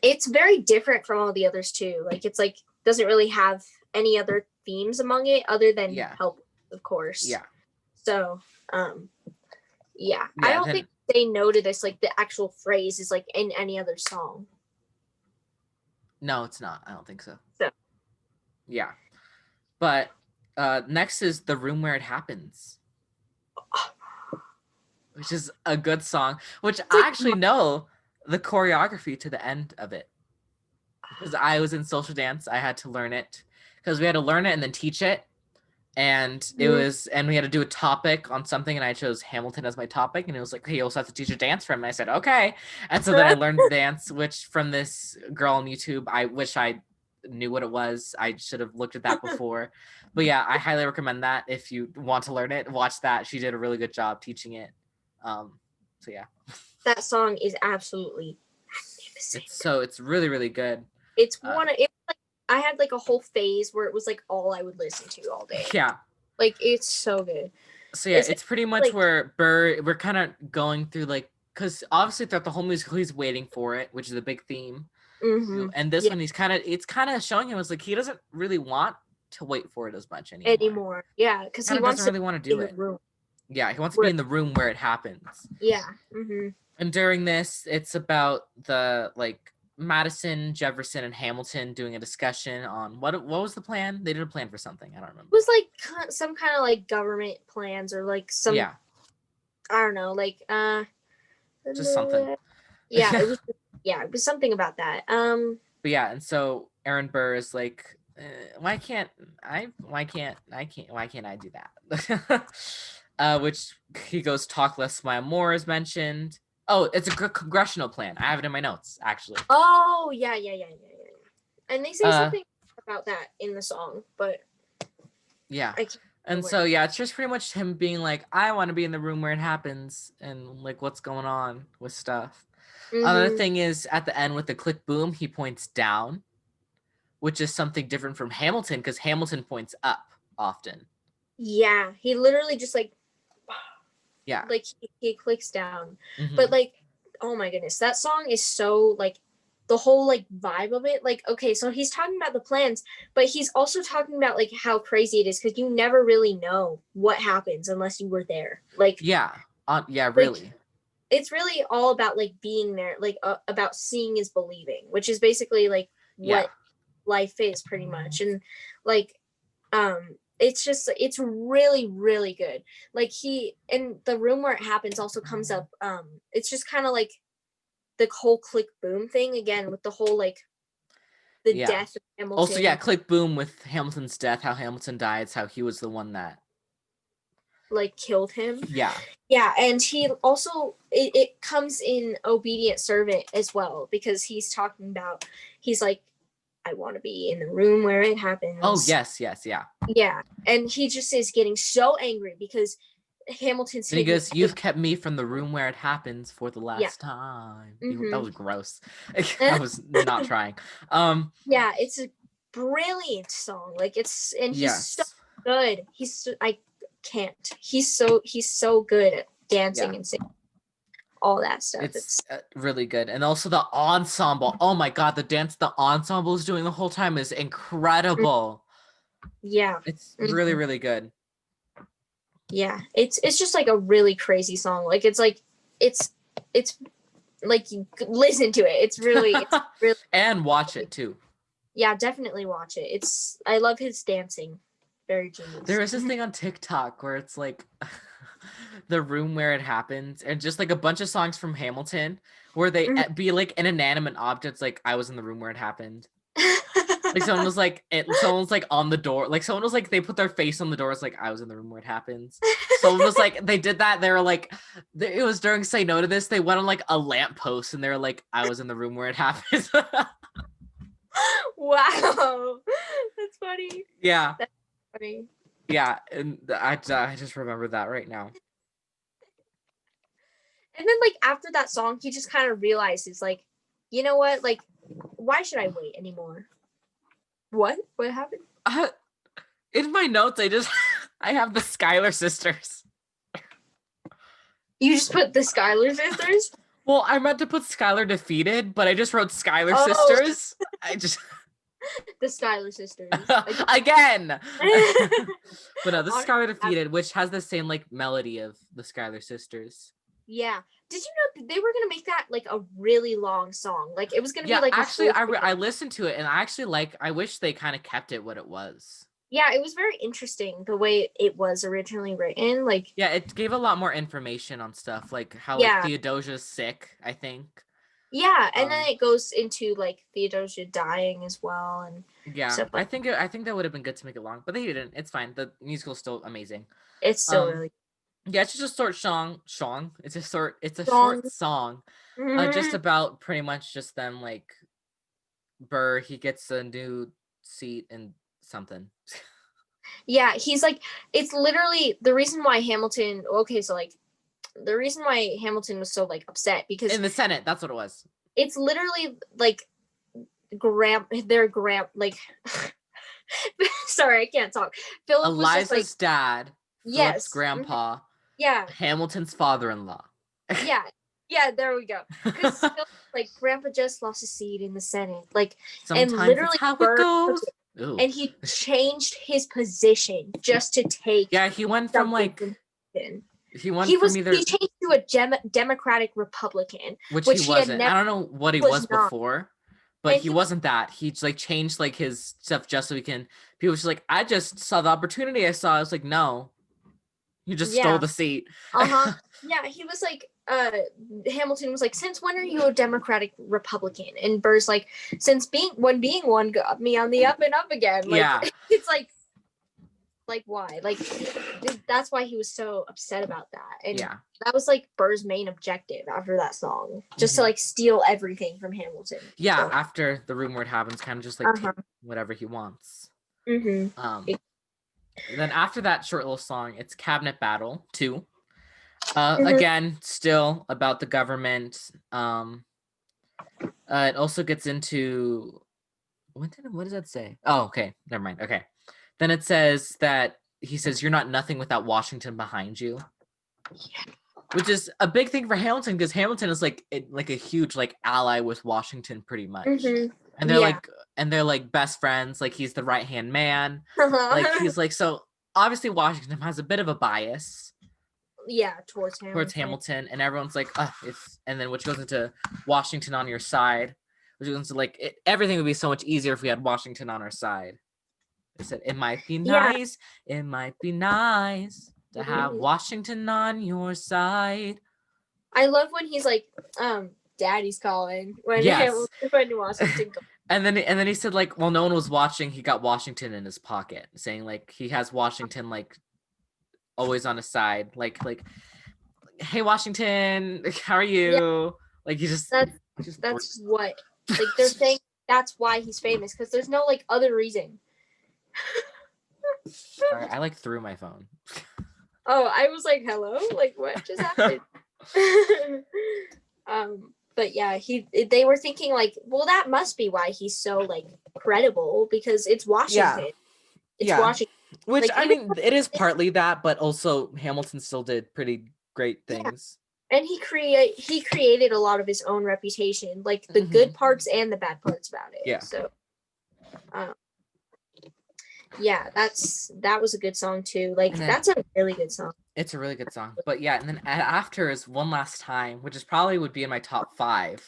It's very different from all the others too. Like it's like doesn't really have any other themes among it other than Yeah. help, of course. Yeah. So, yeah. I Yeah. don't Then think they know to this like the actual phrase is like in any other song. no, it's not. I don't think so. So Yeah. But next is The Room Where It Happens, which is a good song, which I actually know the choreography to the end of it. Because I was in social dance, I had to learn it. Because we had to learn it and then teach it. And it was, and we had to do a topic on something, and I chose Hamilton as my topic, and it was like, hey, you also have to teach a dance from it. And I said, okay. And so then I learned the dance, which from this girl on YouTube, I wish I knew what it was. I should have looked at that before. But yeah, I highly recommend that if you want to learn it. Watch that. She did a really good job teaching it. So yeah. that song is absolutely magnificent. It's really, really good. It's one of it. Like I had like a whole phase where it was like all I would listen to all day. Yeah. Like it's so good. So yeah, it's pretty much like, where we're kind of going through like, because obviously throughout the whole musical he's waiting for it, which is a big theme. Mm-hmm. And this one it's kind of showing him, it's like he doesn't really want to wait for it as much anymore. Yeah, because he wants doesn't really want to do it. Yeah, he wants to be in the room where it happens. Yeah. Mm-hmm. And during this, it's about the like Madison, Jefferson, and Hamilton doing a discussion on what was the plan. They did a plan for something. I don't remember. It was like some kind of like government plans or like some. Yeah. I don't know, like just something. Yeah, it was something about that. But yeah, and so Aaron Burr is like, why can't I do that? Which he goes, talk less, smile more is mentioned. Oh, it's a congressional plan. I have it in my notes, actually. Oh, yeah. And they say something about that in the song, but yeah. And so yeah, it's just pretty much him being like, I want to be in the room where it happens and like what's going on with stuff. Mm-hmm. Another thing is at the end with the click boom, he points down, which is something different from Hamilton because Hamilton points up often. Yeah, he literally just like Yeah. like he clicks down. Mm-hmm. But like, oh my goodness, that song is so like the whole like vibe of it. Like, okay, so he's talking about the plans, but he's also talking about like how crazy it is because you never really know what happens unless you were there. Like, Yeah. Yeah, like really. it's really all about like being there, like about seeing is believing, which is basically like Yeah. what life is pretty much. And like it's just it's really really good. Like he in the room where it happens also comes up it's just kind of like the whole click boom thing again with the whole like the Yeah. death of Hamilton. Also, yeah, click boom with Hamilton's death, how Hamilton died, it's how he was the one that like killed him. Yeah. Yeah, and he also it comes in obedient servant as well because he's talking about he's like I want to be in the room where it happens. Oh, yes, yeah. Yeah, and he just is getting so angry because Hamilton's And he hidden. goes, "You've kept me from the room where it happens for the last time." That was gross. I was not trying. Yeah, it's a brilliant song. Like it's and he's so Yes. good. I can't. He's so good at dancing and singing. All that stuff. It's really good. And also the ensemble. Oh my god, the dance the ensemble is doing the whole time is incredible. Yeah. It's really, really good. Yeah. It's just like a really crazy song. Like it's like it's like you listen to it. It's really and watch it too. Yeah, definitely watch it. I love his dancing. Very genius. There is this thing on TikTok where it's like the room where it happens and just like a bunch of songs from Hamilton where they be like an inanimate objects like I was in the room where it happened. Like someone was like on the door, like someone was like they put their face on the door. It's like I was in the room where it happens. Someone was like they did that. They were like it was during Say No to This. They went on like a lamppost and they were like I was in the room where it happens. Wow, that's funny. Yeah, that's funny. Yeah, and I just remember that right now. And then like after that song, he just kind of realizes like, you know what, like why should I wait anymore? What happened? In my notes, I have the Schuyler sisters. You just put the Schuyler sisters? Well, I meant to put Schuyler defeated, but I just wrote Schuyler sisters. I just the Schuyler sisters again. But no, this is Schuyler defeated, which has the same like melody of the Schuyler sisters. Yeah. Did you know they were gonna make that like a really long song? Like it was gonna be like actually I listened to it and I wish they kind of kept it what it was. Yeah, it was very interesting the way it was originally written. Like it gave a lot more information on stuff like how like Theodosia's sick, I think. Yeah, and then it goes into like Theodosia dying as well, and stuff like I think that would have been good to make it long, but they didn't. It's fine. The musical's still amazing. It's still really. Yeah, it's just a short song. It's a short song, just about pretty much just them like Burr. He gets a new seat and something. Yeah, he's like it's literally the reason why Hamilton. Okay, so like the reason why Hamilton was so like upset because in the Senate, that's what it was. It's literally like like sorry, I can't talk. Phillip Eliza's was just, like, dad, Philip's grandpa, Hamilton's father-in-law. yeah, there we go. Because like grandpa just lost a seat in the Senate, like sometimes and literally that's how it goes. And he changed his position just to take. Yeah, he went from like. He changed to a Democratic Republican, which he wasn't. I don't know what he was before, but he wasn't that. He like changed like his stuff just so he can. People was just like, I just saw the opportunity. I was like, no, you just stole the seat. Yeah, he was like, Hamilton was like, since when are you a Democratic Republican? And Burr's like, since being one got me on the up and up again. Like, it's like why? Like that's why he was so upset about that. And that was like Burr's main objective after that song. Just to like steal everything from Hamilton. Yeah, so. After the room where it happens, kind of just like take whatever he wants. Then after that short little song, it's Cabinet Battle 2. Again, still about the government. It also gets into what does that say? Oh, okay. Never mind. Okay. Then it says that he says, you're not nothing without Washington behind you. Which is a big thing for Hamilton because Hamilton is like a huge like ally with Washington pretty much. Mm-hmm. And they're like best friends, like he's the right-hand man. Like he's like, so obviously Washington has a bit of a bias towards Hamilton, and everyone's like, and then which goes into Washington on your side, which goes into like everything would be so much easier if we had Washington on our side. They said it might be nice to have Washington on your side. I love when he's like, Daddy's calling when Washington calls. And then he said like, well, no one was watching. He got Washington in his pocket, saying like he has Washington like always on his side, like hey Washington, how are you? Yeah. Like he just that's what like they're saying that's why he's famous because there's no like other reason. Sorry, I like threw my phone. Oh, I was like, hello, like what just happened? But yeah, they were thinking like, well, that must be why he's so like credible because it's Washington. It's Washington. Which like, I mean, it is partly that, but also Hamilton still did pretty great things. Yeah. And he created a lot of his own reputation, like the good parts and the bad parts about it. Yeah. So, yeah, that was a good song too. Like that's a really good song. It's a really good song. But yeah, and then after is One Last Time, which is probably would be in my top 5.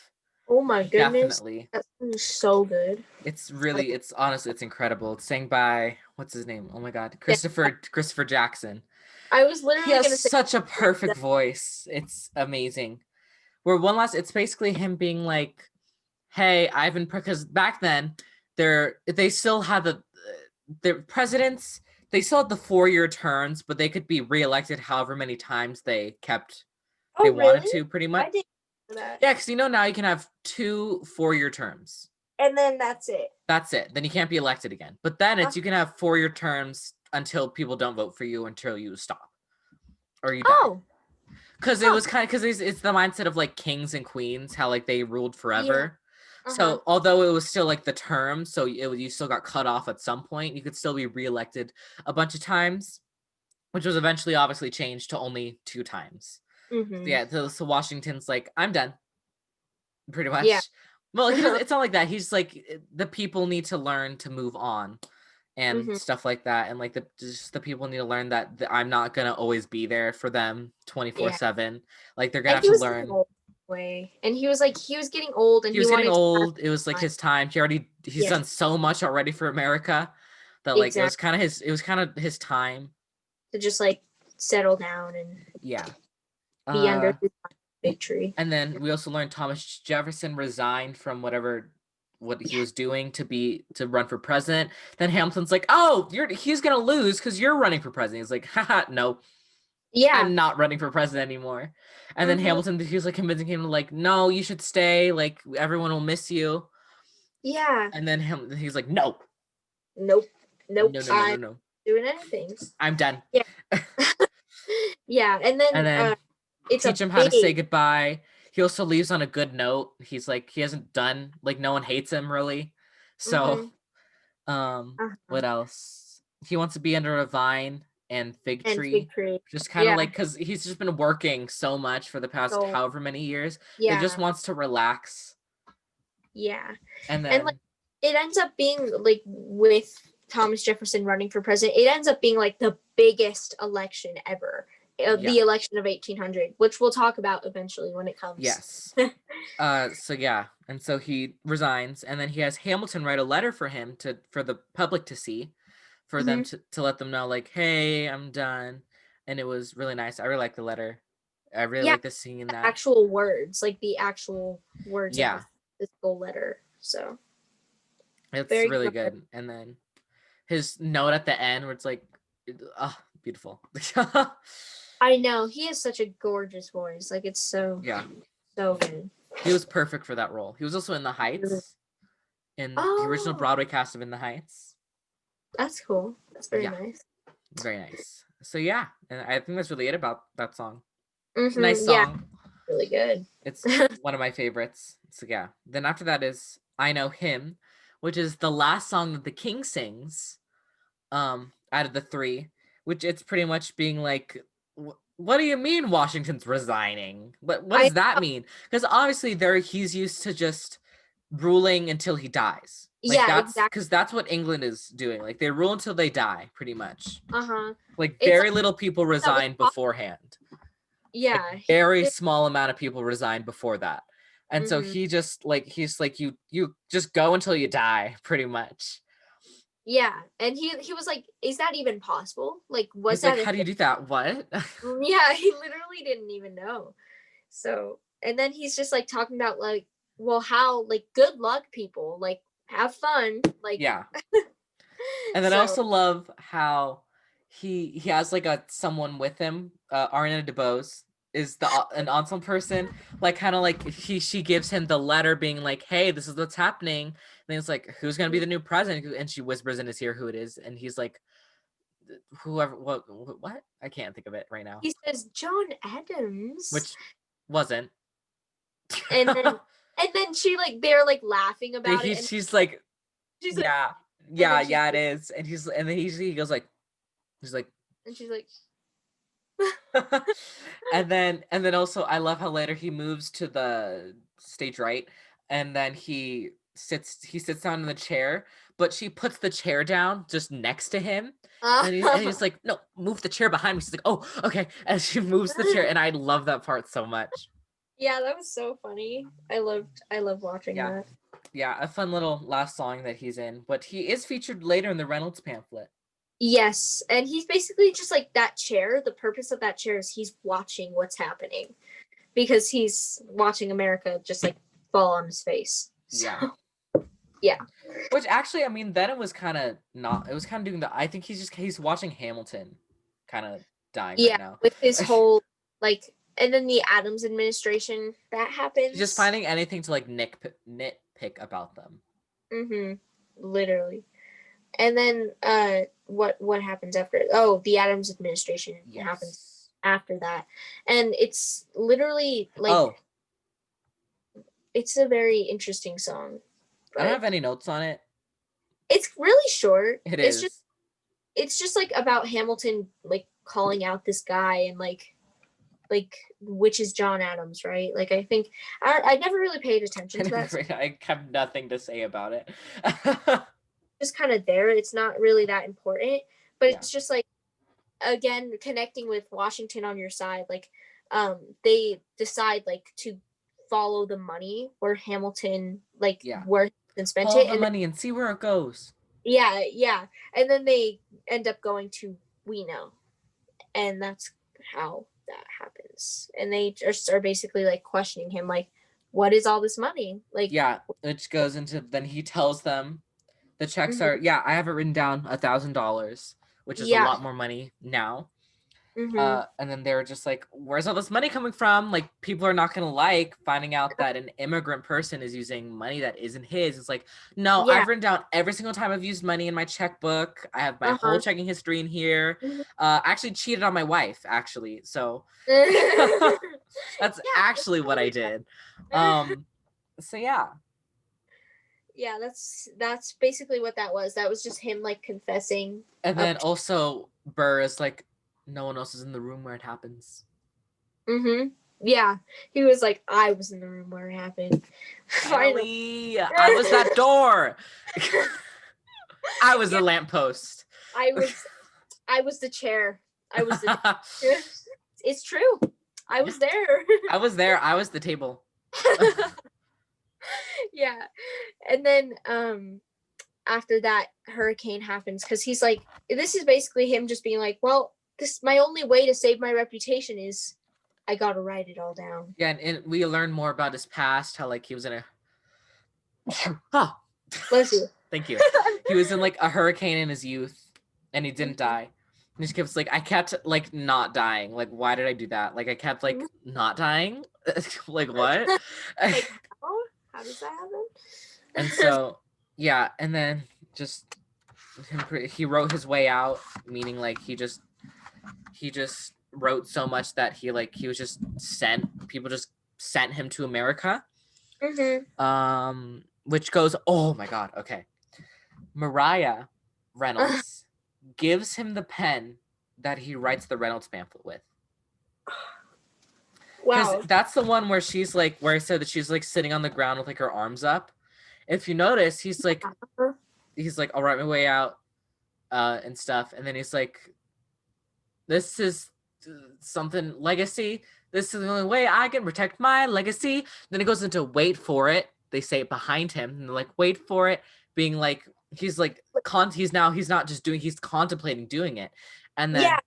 Oh my goodness. Definitely. That song is so good. It's honestly, it's incredible. It's sang by, what's his name? Oh my God. Christopher Jackson. I was literally going to say. He has such a perfect voice. It's amazing. It's basically him being like, hey, Ivan, because back then, they still had the presidents, they still had the 4-year terms, but they could be reelected however many times they wanted to, pretty much. I didn't know that. Yeah, because now you can have 2 4-year terms. And then that's it. That's it. Then you can't be elected again. But then you can have 4-year terms until people don't vote for you until you stop. Or you die. Because it was kind of, because it's the mindset of like kings and queens, how like they ruled forever. Yeah. So although it was still like the term, so you still got cut off at some point, you could still be reelected a bunch of times, which was eventually obviously changed to only 2 times. So Washington's like, I'm done. Pretty much. Yeah. Well, it's not like that. He's like, the people need to learn to move on and stuff like that. And like the people need to learn that I'm not going to always be there for them 24/7. Like they're going to have to learn. Way. And he was getting old and he was getting old. It was like his time. He's done so much already for America that like it was kind of his time to just like settle down and be under his victory. And then we also learned Thomas Jefferson resigned from what he was doing to run for president. Then Hamilton's like, oh, he's gonna lose because you're running for president. He's like, haha, no. Yeah, I'm not running for president anymore. And then Hamilton, he was like convincing him like, no, you should stay. Like everyone will miss you. Yeah. And then he's like, no. Nope. No. Doing anything. I'm done. Yeah. Yeah, and then it's teach him how to say goodbye. He also leaves on a good note. He's like, he hasn't done like no one hates him really. So, what else? He wants to be under a vine and fig tree. Just kind of like, because he's just been working so much for the past however many years. Yeah. He just wants to relax. Yeah. And like it ends up being like with Thomas Jefferson running for president, it ends up being like the biggest election ever. The election of 1800, which we'll talk about eventually when it comes. Yes. So yeah, and so he resigns, and then he has Hamilton write a letter for him for the public to see, for them to let them know like, hey, I'm done. And it was really nice. I really like the letter. I really like the scene in that. Actual words, like the actual words. Of this whole letter. So it's really good. And then his note at the end where it's like, beautiful. I know. He has such a gorgeous voice. Like, it's so good. He was perfect for that role. He was also in The Heights, in the original Broadway cast of In the Heights. That's cool. That's very nice. Very nice. So, yeah. And I think that's really it about that song. Nice song. Yeah. Really good. It's one of my favorites. So, yeah. Then after that is I Know Him, which is the last song that the king sings out of the 3, which it's pretty much being like, what do you mean Washington's resigning? What I does that mean? Because obviously he's used to just ruling until he dies. Like yeah, exactly. that's what England is doing. Like they rule until they die, pretty much. Uh-huh. Like It's like very little people that was resign beforehand. Like yeah. very small amount of people resign before that. And so Mhm. he just like he's like you just go until you die, pretty much. Yeah, and he was like, "Is that even possible? Like, was He's like, that a how do you thing?" do that? What? Yeah, he literally didn't even know. So, and then he's just like talking about like, well, how like good luck, people, like have fun, like Yeah. And then I so. also love how he has like a someone with him. Ariana DeBose is an ensemble person. Like kind of like she gives him the letter, being like, "Hey, this is what's happening." And then it's like, "Who's gonna be the new president?" And she whispers in his ear who it is, and he's like, "Whoever, what? I can't think of it right now." He says John Adams, Which wasn't. and then and then she like they're like laughing about it, and She's like, she's like, yeah, and then yeah, it is. And then he goes like, he's like. and she's like, And then also I love how later he moves to the stage right, and then he sits down in the chair, but she puts the chair down just next to him. And he's like, no, move the chair behind me. She's like, oh, okay. And she moves the chair, and I love that part so much. yeah, that was so funny. I loved watching Yeah. that. Yeah, a fun little last song that he's in. But he is featured later in the Reynolds pamphlet. Yes, and he's basically just like that chair. The purpose of that chair is he's watching what's happening because he's watching America just like fall on his face. So, Yeah. yeah. Which actually, I mean, then it was kind of not. It was kind of doing the. I think he's watching Hamilton, kind of dying right Yeah, now. with his whole like, and then the Adams administration that He's just happens. finding anything to like nitpick about them. Mm-hmm. Literally. And then what happens after? Oh, the Adams administration happens Yes. after that, and it's literally like Oh, it's a very interesting song, I don't but have any notes on it. it's really short. It is. It's just like about Hamilton like calling out this guy and like which is John Adams, right? Like I think I never really paid attention to that. I have nothing to say about it. Just kind of there. It's not really that important, but Yeah. it's just like again connecting with Washington on your side. Like they decide like to follow the money where Hamilton like Yeah. worked and spent Follow it, the and then, money and see where it goes. yeah, and then they end up going to We Know, and that's how that happens. And they just are basically like questioning him, like, what is all this money? Like, Yeah, which goes into then he tells them the checks are mm-hmm, I have it written down $1,000, which is a yeah, lot more money now. mm-hmm, And then they're just like, where's all this money coming from? Like, people are not gonna like finding out that an immigrant person is using money that isn't his. It's like, no, yeah, I've written down every single time I've used money in my checkbook. I have my whole uh-huh. checking history in here. Mm-hmm. I actually cheated on my wife, actually. So Yeah, that's actually what I did. So yeah. yeah, that's basically what that was. That was just him like confessing And up. then also Burr is like, no one else is in the room where it happens. Mm-hmm. Yeah, he was like, I was in the room where it happened. Finally, I was that door. I was Yeah, the lamppost. I was the chair. I was the. It's true. I was there. I was there. I was the table. Yeah, and then after that hurricane happens because he's like, this is basically him just being like, well, this my only way to save my reputation is I gotta write it all down. Yeah, and we learn more about his past. How like he was in a. Huh. Bless you. Thank you. He was in like a hurricane in his youth, and he didn't die. And he just keeps like, I kept like not dying. Like, why did I do that? Like, I kept like not dying. Like what? Like how does that happen? And so yeah, and then just he wrote his way out, meaning like he just wrote so much that he was just sent people just sent him to America. Which goes, oh my god, okay. Mariah Reynolds gives him the pen that he writes the Reynolds pamphlet with. Because Wow. that's the one where she's like, where I said that she's like sitting on the ground with like her arms up. If you notice, he's like, I'll write my way out, and stuff. And then he's like, this is something legacy. This is the only way I can protect my legacy. Then it goes into wait for it. They say it behind him, and they're like, wait for it, being like, he's like, he's not just doing, he's contemplating doing it. And then Yeah.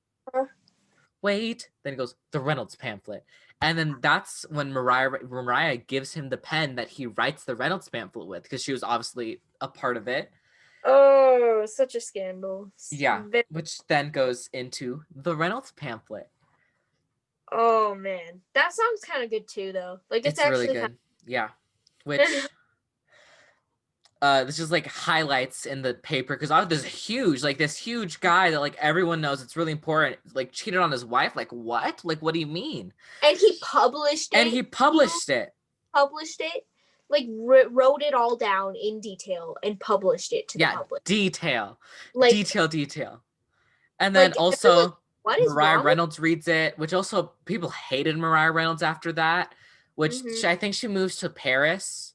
wait, then he goes, the Reynolds pamphlet. And then that's when Mariah gives him the pen that he writes the Reynolds pamphlet with, because she was obviously a part of it. Oh, such a scandal. Yeah, which then goes into the Reynolds pamphlet. Oh man, that song's kind of good too, though. Like it's Really actually good. Yeah, which this is like highlights in the paper, because this huge guy that like everyone knows, it's really important, like cheated on his wife. Like what? Like what do you mean? And he published it. And he published it. Published it, like wrote it all down in detail and published it to the public. Detail. Like detail. And then like, also what is Mariah wrong? Reynolds reads it, which also people hated Mariah Reynolds after that, which I think she moves to Paris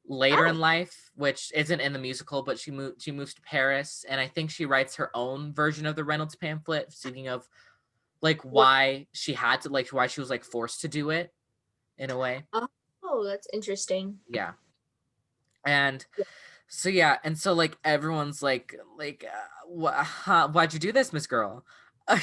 later in life, which isn't in the musical, but she moves to Paris, and I think she writes her own version of the Reynolds pamphlet, speaking of like why she had to, like why she was like forced to do it in a way. Oh, that's interesting. Yeah. And so yeah, and so like everyone's like why'd you do this, Miss Girl?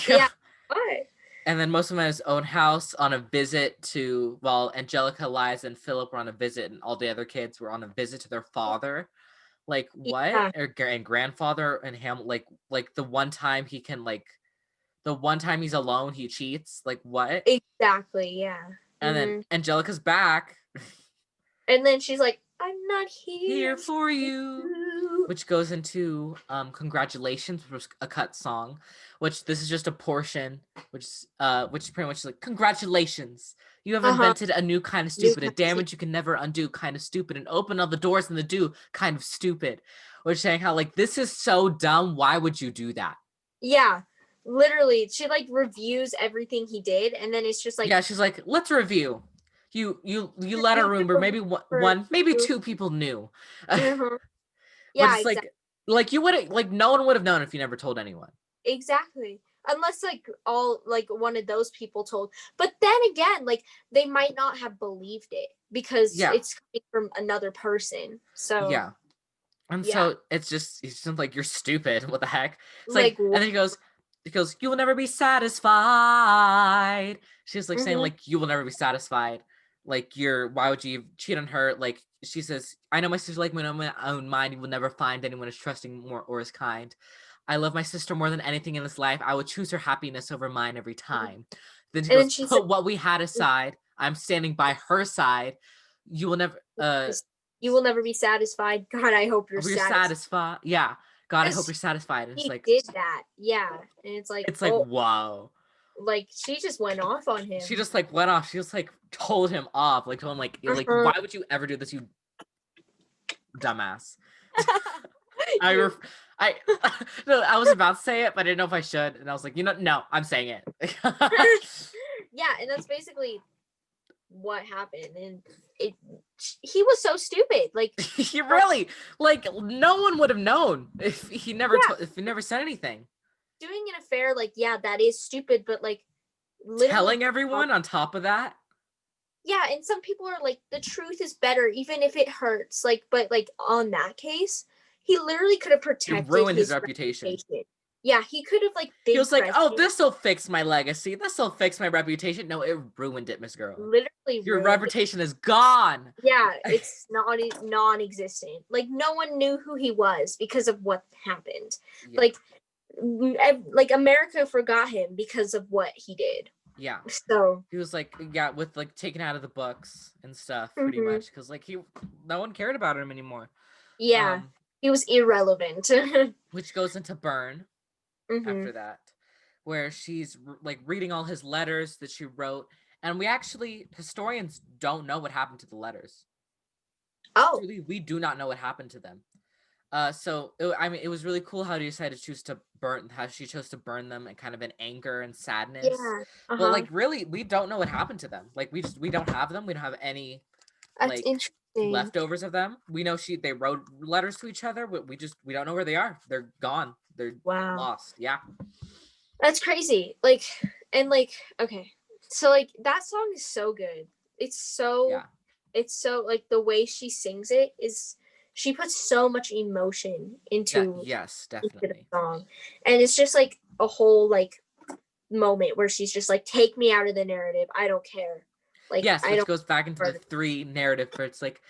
Yeah. Why? And then most of them at his own house on a visit to, well, Angelica, Liza, and Phillip were on a visit, and all the other kids were on a visit to their father. Like what? Yeah. And grandfather, and like the one time the one time he's alone, he cheats. Like what? Exactly. Yeah. And then Angelica's back. And then she's like, I'm not here for you. Which goes into Congratulations, which was a cut song, which this is just a portion, which pretty much is like, congratulations, you have invented a new kind of stupid, a damage you can never undo kind of stupid, and open all the doors in the do kind of stupid. Which saying how like, this is so dumb, why would you do that? Yeah, literally, she like reviews everything he did, and then it's just like, yeah, she's like, let's review. You let a room where maybe one, maybe two people knew. Yeah, exactly. Like you would, like no one would have known if you never told anyone. Exactly. Unless like all like one of those people told. But then again, like they might not have believed it because it's coming from another person. So yeah. And so it's just like, you're stupid. What the heck? It's like and then he goes, you will never be satisfied. She's like saying like, you will never be satisfied. Like why would you cheat on her? Like she says, I know my sister like my own mind. You will never find anyone as trusting more or as kind. I love my sister more than anything in this life. I would choose her happiness over mine every time. Then she goes, put what we had aside. I'm standing by her side. You will never be satisfied. God, I hope you're satisfied. Yeah. God, I hope you're satisfied. And he it's like, did that. Yeah. And it's like, wow. Like she just went off on him. She just like went off. She just like told him off. Like told him like why would you ever do this, you dumbass? I was about to say it, but I didn't know if I should, and I was like, no, I'm saying it. Yeah, and that's basically what happened, and he was so stupid. Like he really, like no one would have known if he never said anything. Doing an affair, like that is stupid, but like telling everyone on top of that. Yeah, and some people are like, the truth is better, even if it hurts. Like, but like on that case, he literally could have protected ruined his reputation. Yeah, he could have like. He was like, "Oh, this will fix my legacy. This will fix my reputation." No, it ruined it, Miss Girl. Literally, your reputation is gone. Yeah, it's non-existent. Like no one knew who he was because of what happened. Yeah. Like America forgot him because of what he did. Yeah. So he was like, with like taken out of the books and stuff, pretty much, because like no one cared about him anymore. Yeah, he was irrelevant. Which goes into Burn after that, where she's like reading all his letters that she wrote, and historians don't know what happened to the letters. Oh, Truly, we do not know what happened to them. I mean, it was really cool how she chose to burn them and kind of in anger and sadness. Yeah. But Uh-huh. like, really, we don't know what happened to them. Like, we don't have them. We don't have any That's like interesting. leftovers of them. We know they wrote letters to each other, but we don't know where they are. They're gone. They're Wow. lost. Yeah. That's crazy. Like, and like, okay. So like that song is so good. Yeah. It's so like the way she sings it is she puts so much emotion Yes, into the definitely. song. And it's just like a whole like moment where she's just like, take me out of the narrative. I don't care. Like Yes, I which don't goes back into the 3 narrative where it's like,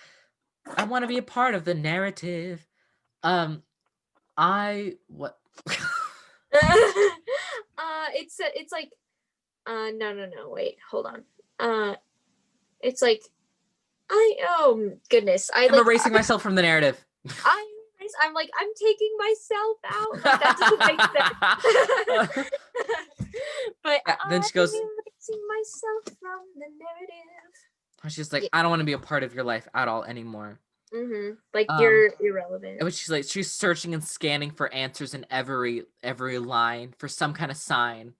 I want to be a part of the narrative. I what it's like no wait, hold on. It's like oh goodness. I'm erasing myself from the narrative. I'm like, I'm taking myself out. Like that doesn't make sense. But Yeah, then she goes, I'm erasing myself from the narrative. she's like, Yeah. I don't want to be a part of your life at all anymore. Like Um, you're irrelevant. which she's like, she's searching and scanning for answers in every line for some kind of sign.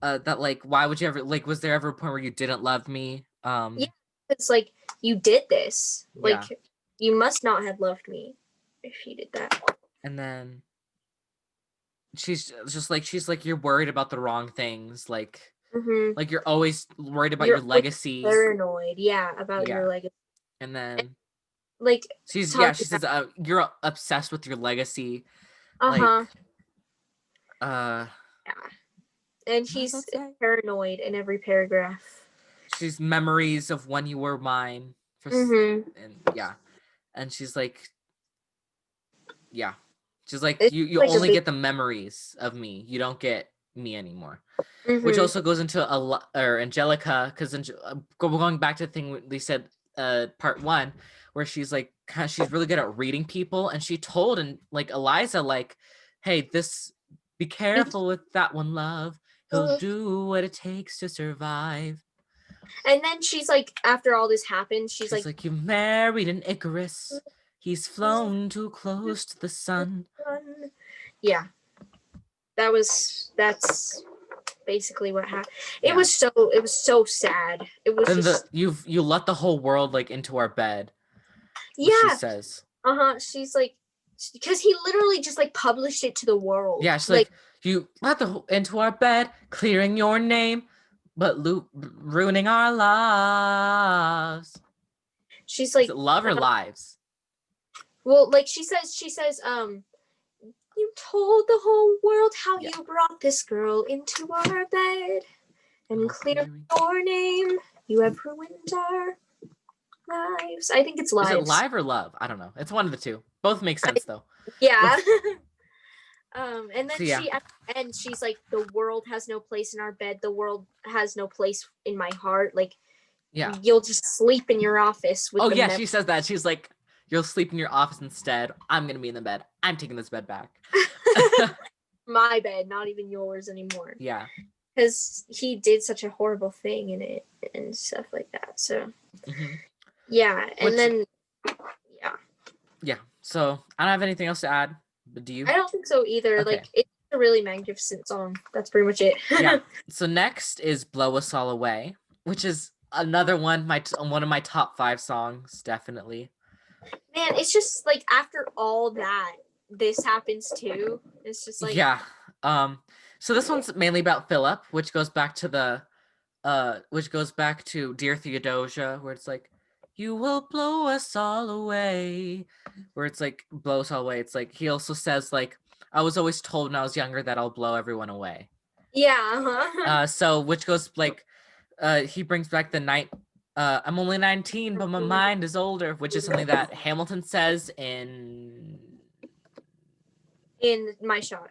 That like, why would you ever like? Was there ever a point where you didn't love me? Yeah, it's like you did this. Yeah. Like you must not have loved me if you did that. And then she's like, you're worried about the wrong things. Like you're always worried about your You're legacy. paranoid, yeah, about Yeah. your legacy. And then Like she talking says, you're obsessed with your legacy. uh-huh. Like, uh, Yeah. And what does he's that say? paranoid in every paragraph. She's memories of when you were mine. And yeah. And she's like, yeah. She's like, It's you like a only big get the memories of me. You don't get me anymore. Which also goes into Angelica, because going back to the thing they said, part 1, where she's like, she's really good at reading people, and she told and like Eliza, like, hey, be careful with that one, love. He'll do what it takes to survive. And then she's like, after all this happened, she's like, you married an Icarus. He's flown too close to the sun. yeah, that's basically what happened. Yeah. It was so sad. It was Then just you let the whole world like into our bed. yeah. She says. She's like, because he literally just like published it to the world. Yeah, she's like, you let into our bed, clearing your name, but ruining our lives. She's like, love or lives? Well, like she says, you told the whole world how you brought this girl into our bed and cleared your name. You have ruined our lives. I think it's lives. Is it live or love? I don't know. It's one of the two. Both make sense though. Yeah. And then So, yeah. she at the end, she's like, the world has no place in our bed. The world has no place in my heart. Like, yeah, you'll just sleep in your office with she says that. She's like, you'll sleep in your office instead. I'm gonna be in the bed. I'm taking this bed back. My bed, not even yours anymore. Yeah. Because he did such a horrible thing in it and stuff like that. So yeah. And then yeah. So I don't have anything else to add. But do you? I don't think so either. Okay. Like, it's a really magnificent song. That's pretty much it. Yeah. So next is Blow Us All Away, which is another one of my top 5 songs, definitely. Man, it's just like after all that, this happens too. It's just like, yeah. So this one's mainly about Phillip, which goes back to Dear Theodosia, where it's like, you will blow us all away, where it's like, blow us all away. It's like, he also says like, I was always told when I was younger that I'll blow everyone away. Yeah. So which goes like, he brings back the night. I'm only 19, but my mind is older, which is something that Hamilton says in My Shot.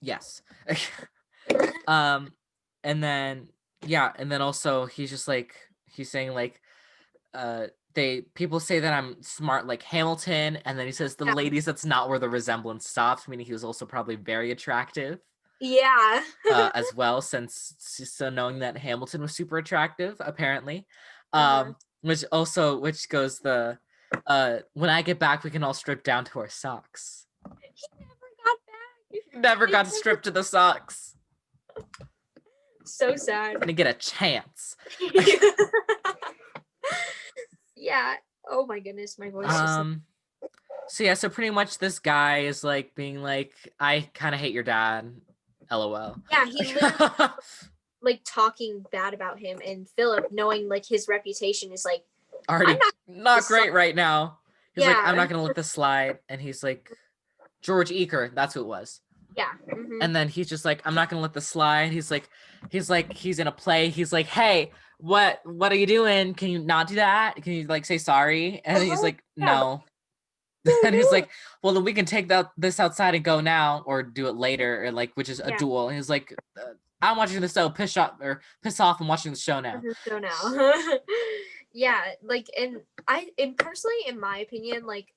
Yes. And then also he's just like, he's saying like, people say that I'm smart like Hamilton, and then he says the ladies, that's not where the resemblance stops, meaning he was also probably very attractive. Yeah. As well, so knowing that Hamilton was super attractive, apparently. Which goes when I get back, we can all strip down to our socks. He never got back. Never got to strip to the socks. So sad. Gonna get a chance. Yeah. Oh my goodness, my voice is. So yeah, so pretty much this guy is like being like, I kind of hate your dad. LOL. Yeah, he literally like talking bad about him, and Phillip, knowing like his reputation, is like, already not great right now. He's like, Yeah. I'm not gonna let this slide. And he's like, George Eaker, that's who it was. Yeah. Mhm. And then he's just like, I'm not gonna let this slide. He's in a play. He's like, hey, what are you doing? Can you not do that? Can you like say sorry? And he's like, no. And he's like, well, then we can take this outside and go now, or do it later, or like, which is a duel. And he's like, I'm watching the show. Piss off. I'm watching the show now. Yeah, like, and personally, in my opinion, like,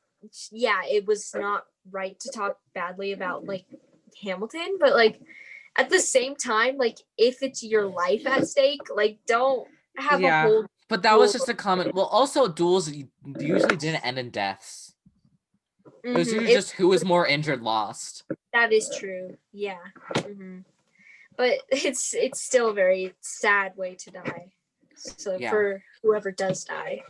yeah, it was not right to talk badly about like Hamilton, but like at the same time, like if it's your life at stake, like don't have a whole. But that was just a comment. Well, also duels usually didn't end in deaths. It was usually just who was more injured lost. That is true. Yeah. But it's still a very sad way to die. So for whoever does die.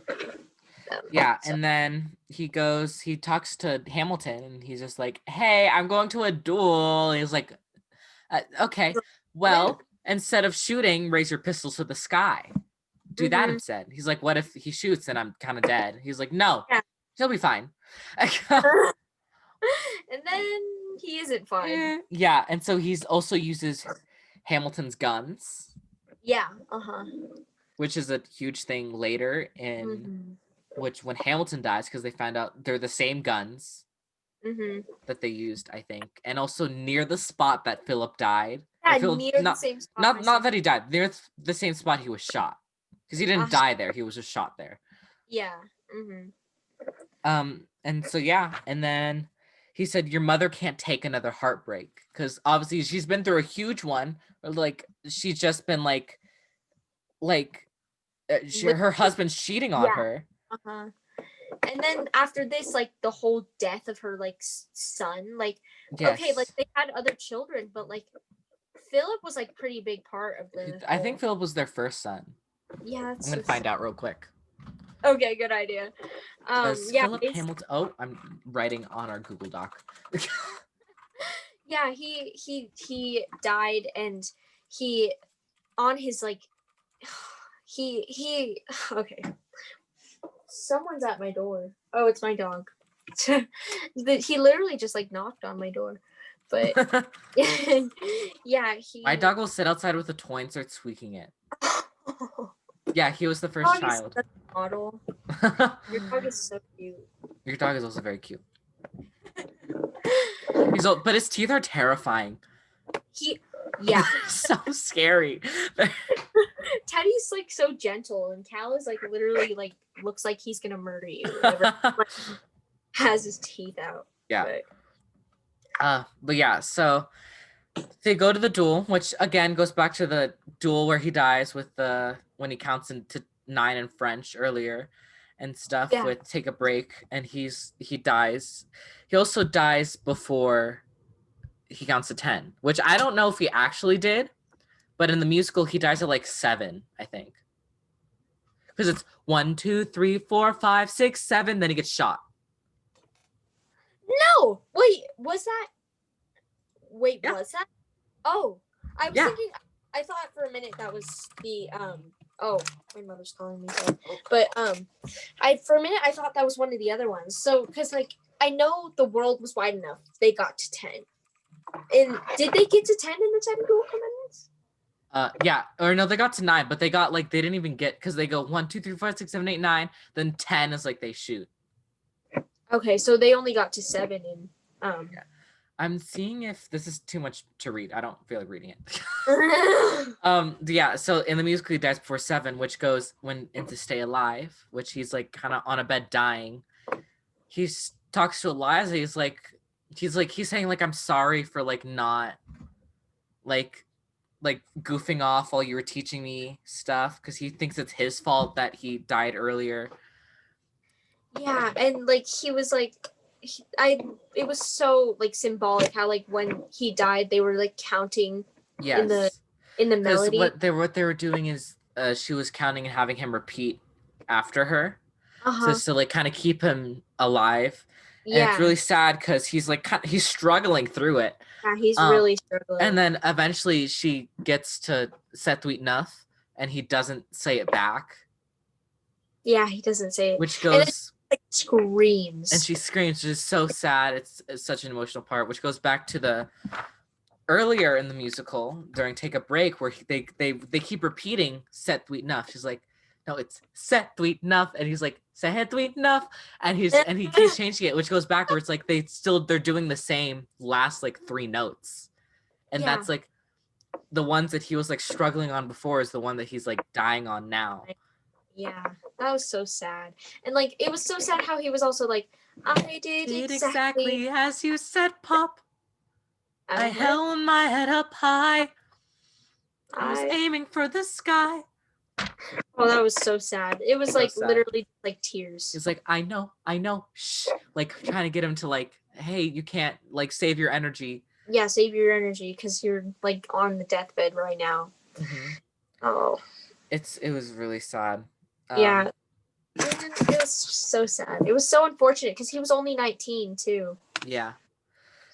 And then he talks to Hamilton, and he's just like, hey, I'm going to a duel. And he's like, okay, well, instead of shooting, raise your pistols to the sky. Do that instead. He's like, what if he shoots and I'm kind of dead? He's like, no, he'll be fine. And then he isn't fine. Yeah, and so he's also uses Hamilton's guns. Yeah, which is a huge thing later in which when Hamilton dies, because they found out they're the same guns that they used, I think, and also near the spot that Phillip died. Yeah, near the same spot. Not that he died, near the same spot he was shot, because he didn't die there; he was just shot there. Yeah. And so and then he said, "Your mother can't take another heartbreak, because obviously she's been through a huge one. Or like she's just been like." Her husband's cheating on her. And then after this, like the whole death of her like son, like okay, like they had other children, but like Phillip was like pretty big part of the. I think Phillip was their first son. Yeah, I'm gonna find out real quick. Okay, good idea. Phillip Hamilton. Oh, I'm writing on our Google Doc. Yeah, he died, and he on his like. He okay. Someone's at my door. Oh, it's my dog. He literally just like knocked on my door. But yeah, my dog will sit outside with a toy and start squeaking it. Yeah, he was the first child. Model. Your dog is so cute. Your dog is also very cute. But his teeth are terrifying. Yeah. So scary. Teddy's like so gentle, and Cal is like literally like looks like he's gonna murder you. Has his teeth out. Yeah. But yeah, so they go to the duel, which again goes back to the duel where he dies with when he counts into 9 in French earlier and stuff with take a break, and he dies. He also dies before he counts to 10, which I don't know if he actually did, but in the musical he dies at like 7, I think, because it's 1, 2, 3, 4, 5, 6, 7, then he gets shot. No, wait, was that? Was that? Oh, I was thinking. I thought for a minute that was the Oh, my mother's calling me. So. But for a minute I thought that was one of the other ones. So because like I know the world was wide enough, they got to 10. And did they get to 10 in the 10 dual commandments? Yeah, or no, they got to 9, but they got like they didn't even get, because they go 1, 2, 3, 4, 5, 6, 7, 8, 9. Then 10 is like they shoot. Okay, so they only got to 7 and Yeah. I'm seeing if this is too much to read. I don't feel like reading it. Yeah, so in the musical he dies before 7, which goes into Stay Alive, which he's like kind of on a bed dying. He talks to Eliza. He's saying like, I'm sorry for like not like goofing off while you were teaching me stuff, because he thinks it's his fault that he died earlier. Yeah, and like he was like, it was so like symbolic how like when he died they were like counting in the Yes, because melody. what they were doing is she was counting and having him repeat after her, Uh so huh. to like kind of keep him alive, and it's Yeah. really sad because he's like he's struggling through it. Yeah, he's Um, really and struggling. then eventually she gets to Sethuit Nuff, and he doesn't say it back, Yeah, he doesn't say it, which and then goes like and screams. she screams, which is so sad. It's such an emotional part, which goes back to the earlier in the musical during Take a Break, where they keep repeating "Set Tweet Enough." She's like, "No, it's Set Tweet Enough," and he's like, "Set Tweet Enough," and he keeps changing it, which goes backwards. Like they're doing the same last like three notes, and Yeah. that's like the ones that he was like struggling on before is the one that he's like dying on now. Yeah, that was so sad. And like it was so sad how he was also like, I did Did exactly exactly as you said, Pop. I I had held my head up high. I was I aiming for the sky. oh that was so sad. It was So like sad. literally like tears. He's like, I know, shh. Like trying to get him to like, hey, you can't like save your energy. Yeah, save your energy because you're like on the deathbed right now. Mm-hmm. Oh. It was really sad. Yeah. It was so sad. It was so unfortunate because he was only 19 too. Yeah.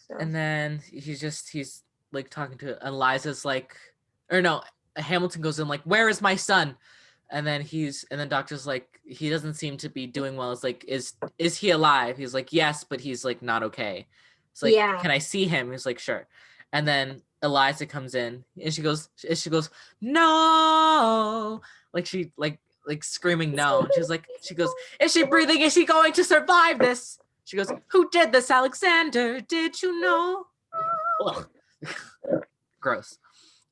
So And then he's like talking to and Liza's like, or no, Hamilton goes in like, where is my son? And then doctor's like, he doesn't seem to be doing well. It's like, is he alive? He's like, yes, but he's like not okay. It's like, yeah. can I see him? He's like, sure. And then Eliza comes in and she goes, no, like she like screaming no. And she goes, is she breathing? Is she going to survive this? She goes, who did this, Alexander? Did you know? Ugh. Gross.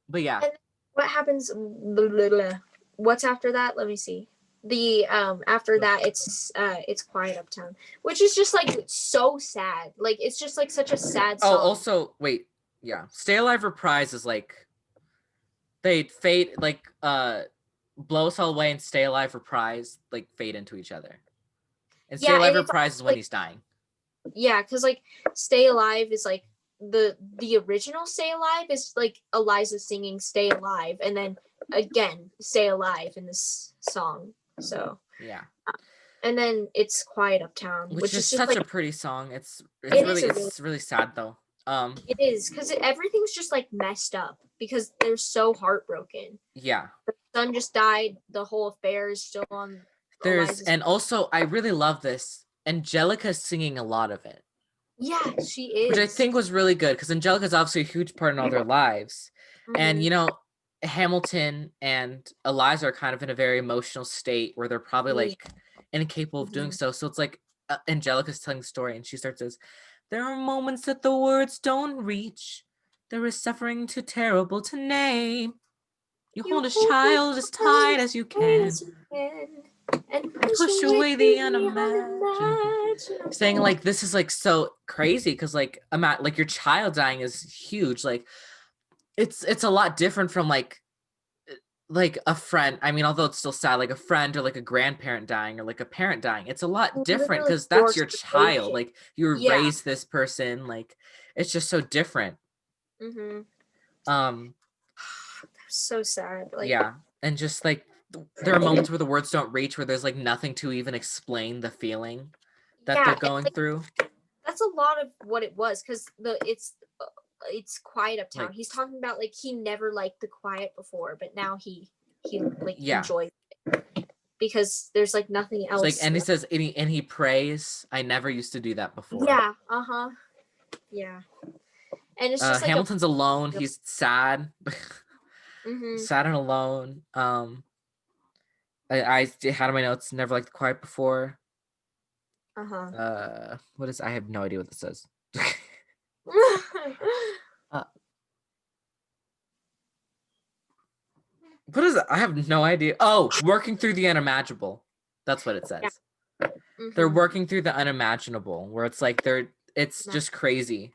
But yeah. And what happens? Blah, blah, blah. What's after that? Let me see. The after that it's Quiet Uptown, which is just like so sad. Like it's just like such a sad Oh, song. also, wait. Yeah. Stay Alive Reprise is like they fade like Blow Us All Away and Stay Alive Reprise like fade into each other. And Stay Yeah, Alive and it's Reprise is when like he's dying. yeah, because like Stay Alive is like the original Stay Alive is like Eliza singing Stay Alive, and then again Stay Alive in this song. So Yeah. and then it's Quiet Uptown, Which which is is just such like a pretty song. it is a really It's really sad though. it is because everything's just like messed up because they're so heartbroken. Yeah. The son just died. The whole affair is still on There's Eliza's. and also I really love this. Angelica's singing a lot of it, Yeah, she which I is. think was really good because Angelica's obviously a huge part in all their lives. And Mm-hmm. Hamilton and Eliza are kind of in a very emotional state where they're probably Yeah. like incapable of doing Mm-hmm. so. So it's like Angelica's telling the story, and she starts as, "There are moments that the words don't reach. There is suffering too terrible to name. You You hold a hold it child as tight as as you tight can, as you can, and and push push away away the the unimaginable." Saying unimaginable. like this is like so crazy because like like your child dying is huge. Like it's a lot different from like a friend. I mean, although it's still sad, like a friend or like a grandparent dying or like a parent dying, it's a lot different Literally because that's your forced child. relation. Like you Yeah. raised this person. Like it's just so different. Mm-hmm. Um, So sad. Like yeah, and just like there are moments where the words don't reach, where there's like nothing to even explain the feeling that they're yeah, and going like through. that's a lot of what it was because it's Quiet Uptown. Like He's talking about like he never liked the quiet before, but now he like yeah, enjoys it because there's like nothing it's like else. and he says and he prays. I never used to do that before. Yeah. Uh huh. Yeah. And it's just like a. Hamilton's alone. He's sad, Mm-hmm. sad and alone. I had on my notes. Never liked the quiet before. Uh huh. What is? I have no idea what this says. uh, what is it? I have no idea. Oh, working through the unimaginable. That's what it yeah. says. They're Mm-hmm. working through the unimaginable, where it's like it's just crazy,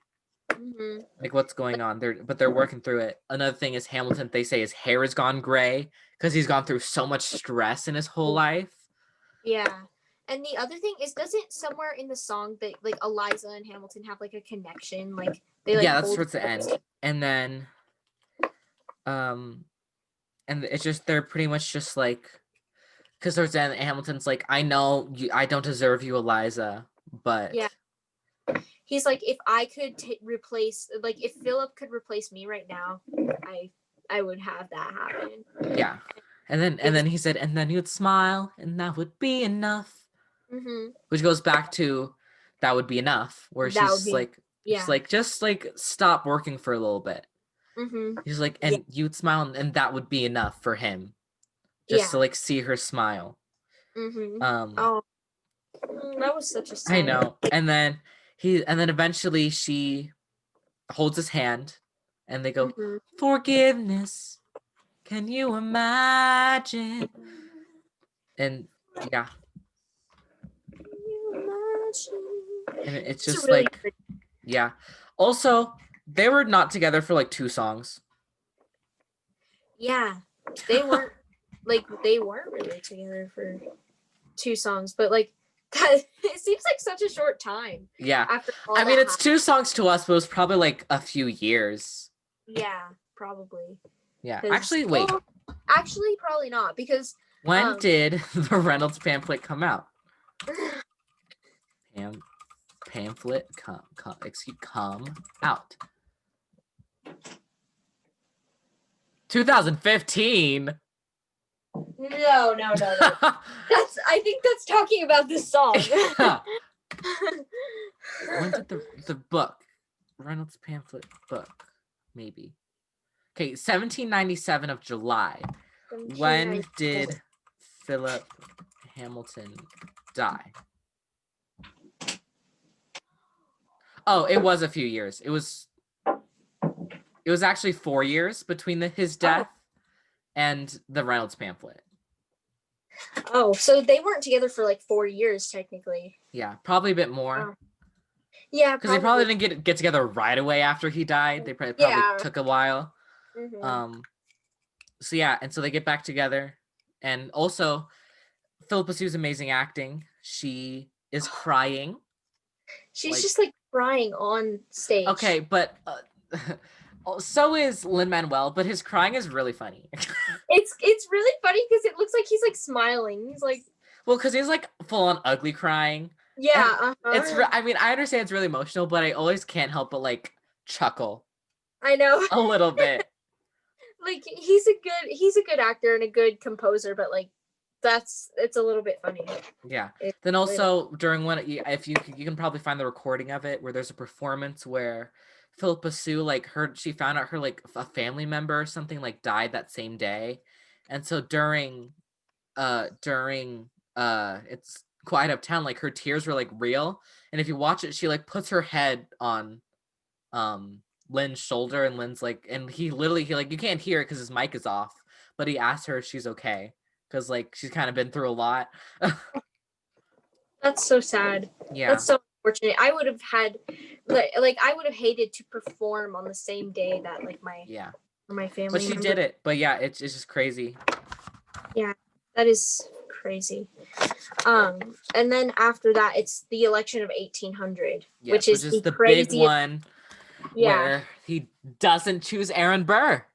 Mm-hmm. like what's going on. They're working through it. Another thing is Hamilton. They say his hair has gone gray because he's gone through so much stress in his whole life. Yeah. And the other thing is, doesn't somewhere in the song that like Eliza and Hamilton have like a connection? Like they like that's hold towards the end. And then and it's just they're pretty much just like, because towards the end Hamilton's like, I know I don't deserve you, Eliza, but yeah. He's like, if I could replace, like, if Phillip could replace me right now, I would have that happen. Yeah. And then he said, and then you'd smile, and that would be enough. Mm-hmm. Which goes back to that would be enough, where That would she's be, like, yeah. she's like, just like stop working for a little bit. Mm-hmm. He's like, and you'd smile, and that would be enough for him, just to like see her smile. Mm-hmm. Oh, that was such a sad. I know. And then eventually she holds his hand, and they go, forgiveness. Can you imagine? And yeah. And it's just really like, yeah. Also, they were not together for like 2 songs. Yeah, they weren't they weren't really together for 2 songs, but like that, it seems like such a short time. Yeah. After I mean, it's 2 songs to us, but it was probably like a few years. Yeah, probably. Yeah. Actually, wait. Well, actually, probably not, because when did the Reynolds pamphlet come out? Pamphlet come out. 2015. No. That's, I think that's talking about this song. When did the book, Reynolds pamphlet book, maybe? Okay, 1797 of July. When did Philip Hamilton die? Oh, it was a few years. It was actually 4 years between his death and the Reynolds pamphlet. Oh, so they weren't together for like 4 years technically. Yeah, probably a bit more. Yeah, because they probably didn't get together right away after he died. They probably took a while. Mm-hmm. So yeah, and so they get back together, and also Philip pursues amazing acting. She is crying. She's just like crying on stage. Okay, but so is Lin-Manuel, but his crying is really funny. It's really funny because it looks like he's like smiling. He's like, well, because he's like full on ugly crying. Yeah, it's. I mean, I understand it's really emotional, but I always can't help but like chuckle. I know a little bit. Like he's a good actor and a good composer, but like it's a little bit funny. Yeah. Then also during one, if you can probably find the recording of it, where there's a performance where Philippa Sue, like she found out her like a family member or something like died that same day, and so during it's Quiet Uptown, like her tears were like real, and if you watch it, she like puts her head on Lynn's shoulder, and Lynn's like, and he like, you can't hear it because his mic is off, but he asks her if she's okay because like she's kind of been through a lot. That's so sad. Yeah, that's so unfortunate. I would have had like I would have hated to perform on the same day that like my family. But she did it. But yeah, it's just crazy. Yeah, that is crazy. And then after that, it's the election of 1800, which is the big one. Yeah, where he doesn't choose Aaron Burr.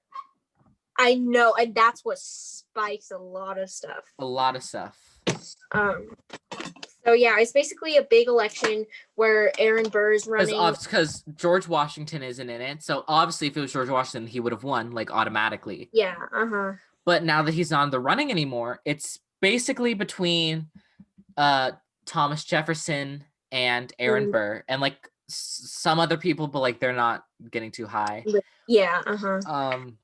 I know, and that's what spikes a lot of stuff. So yeah, it's basically a big election where Aaron Burr is running. Because George Washington isn't in it, so obviously if it was George Washington, he would have won like automatically. Yeah. But now that he's not in the running anymore, it's basically between Thomas Jefferson and Aaron Burr, and like some other people, but like they're not getting too high. Yeah. I'm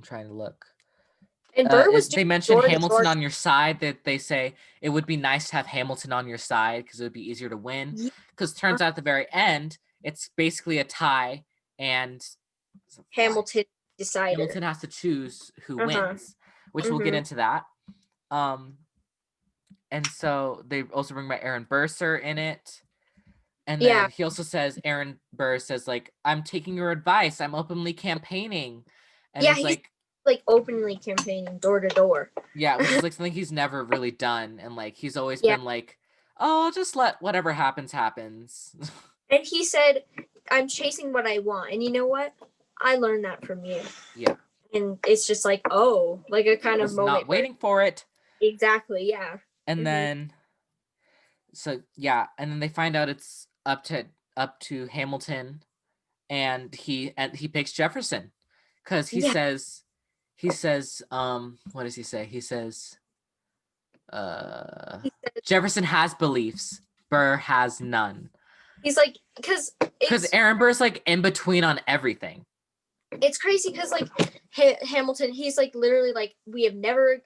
trying to look. And Burr was. They mentioned Hamilton on your side. That they say it would be nice to have Hamilton on your side because it would be easier to win. Because turns out at the very end, it's basically a tie, and Hamilton decided. Hamilton has to choose who wins, which we'll get into that. And so they also bring back Aaron Burr in it. And then he also says, Aaron Burr says, like, I'm taking your advice. I'm openly campaigning. And he's like, like openly campaigning door to door. Yeah, which is like something he's never really done, and like he's always Yeah. been like, "Oh, I'll just let whatever happens happens." And he said, "I'm chasing what I want." And you know what? I learned that from you. Yeah. And it's just like, oh, like a kind of Was moment not waiting for it. Exactly, yeah. And then and then they find out it's up to Hamilton, and he picks Jefferson because he says what does he say? He says He said, Jefferson has beliefs, Burr has none. He's like, because Aaron Burr's like in between on everything. It's crazy because like Hamilton, he's like literally like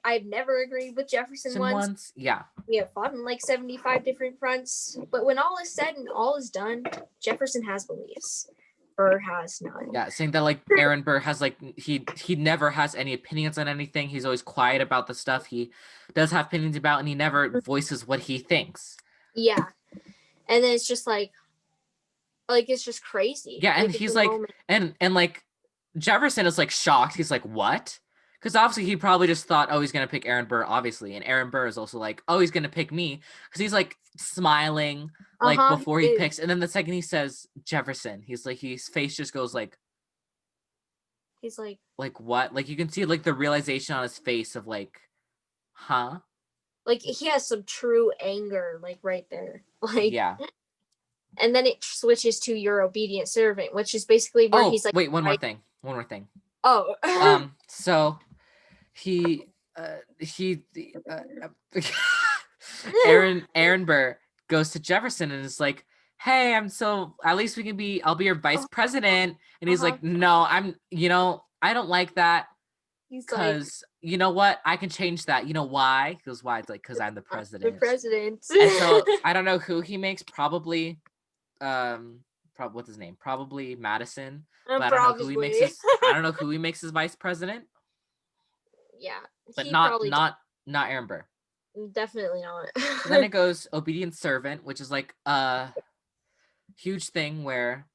I've never agreed with Jefferson once. Yeah. We have fought on like 75 different fronts, but when all is said and all is done, Jefferson has beliefs. Burr has none. Yeah, saying that like Aaron Burr has like he never has any opinions on anything. He's always quiet about the stuff he does have opinions about, and he never voices what he thinks. Yeah, and then it's just like it's just crazy. Yeah, and like, he's like and like Jefferson is like shocked. He's like, what? Because obviously he probably just thought, oh, he's gonna pick Aaron Burr, obviously, and Aaron Burr is also like, oh, he's gonna pick me, because he's like smiling like before he picks, and then the second he says Jefferson, he's like, his face just goes like, he's like what? Like you can see like the realization on his face of like, huh? Like he has some true anger, like right there, like yeah. And then it switches to your obedient servant, which is basically where he's like, wait, one more thing. Oh, so Aaron Burr goes to Jefferson and is like, hey, at least I'll be your vice president. And he's like, no, I don't like that. Because you know what? I can change that. You know why? He goes, why? It's like, because I'm the president. The president. And so I don't know who he makes, probably what's his name? Probably Madison. But I don't know who he makes his vice president. Yeah. But not Aaron Burr. Definitely not. So then it goes obedient servant, which is like a huge thing where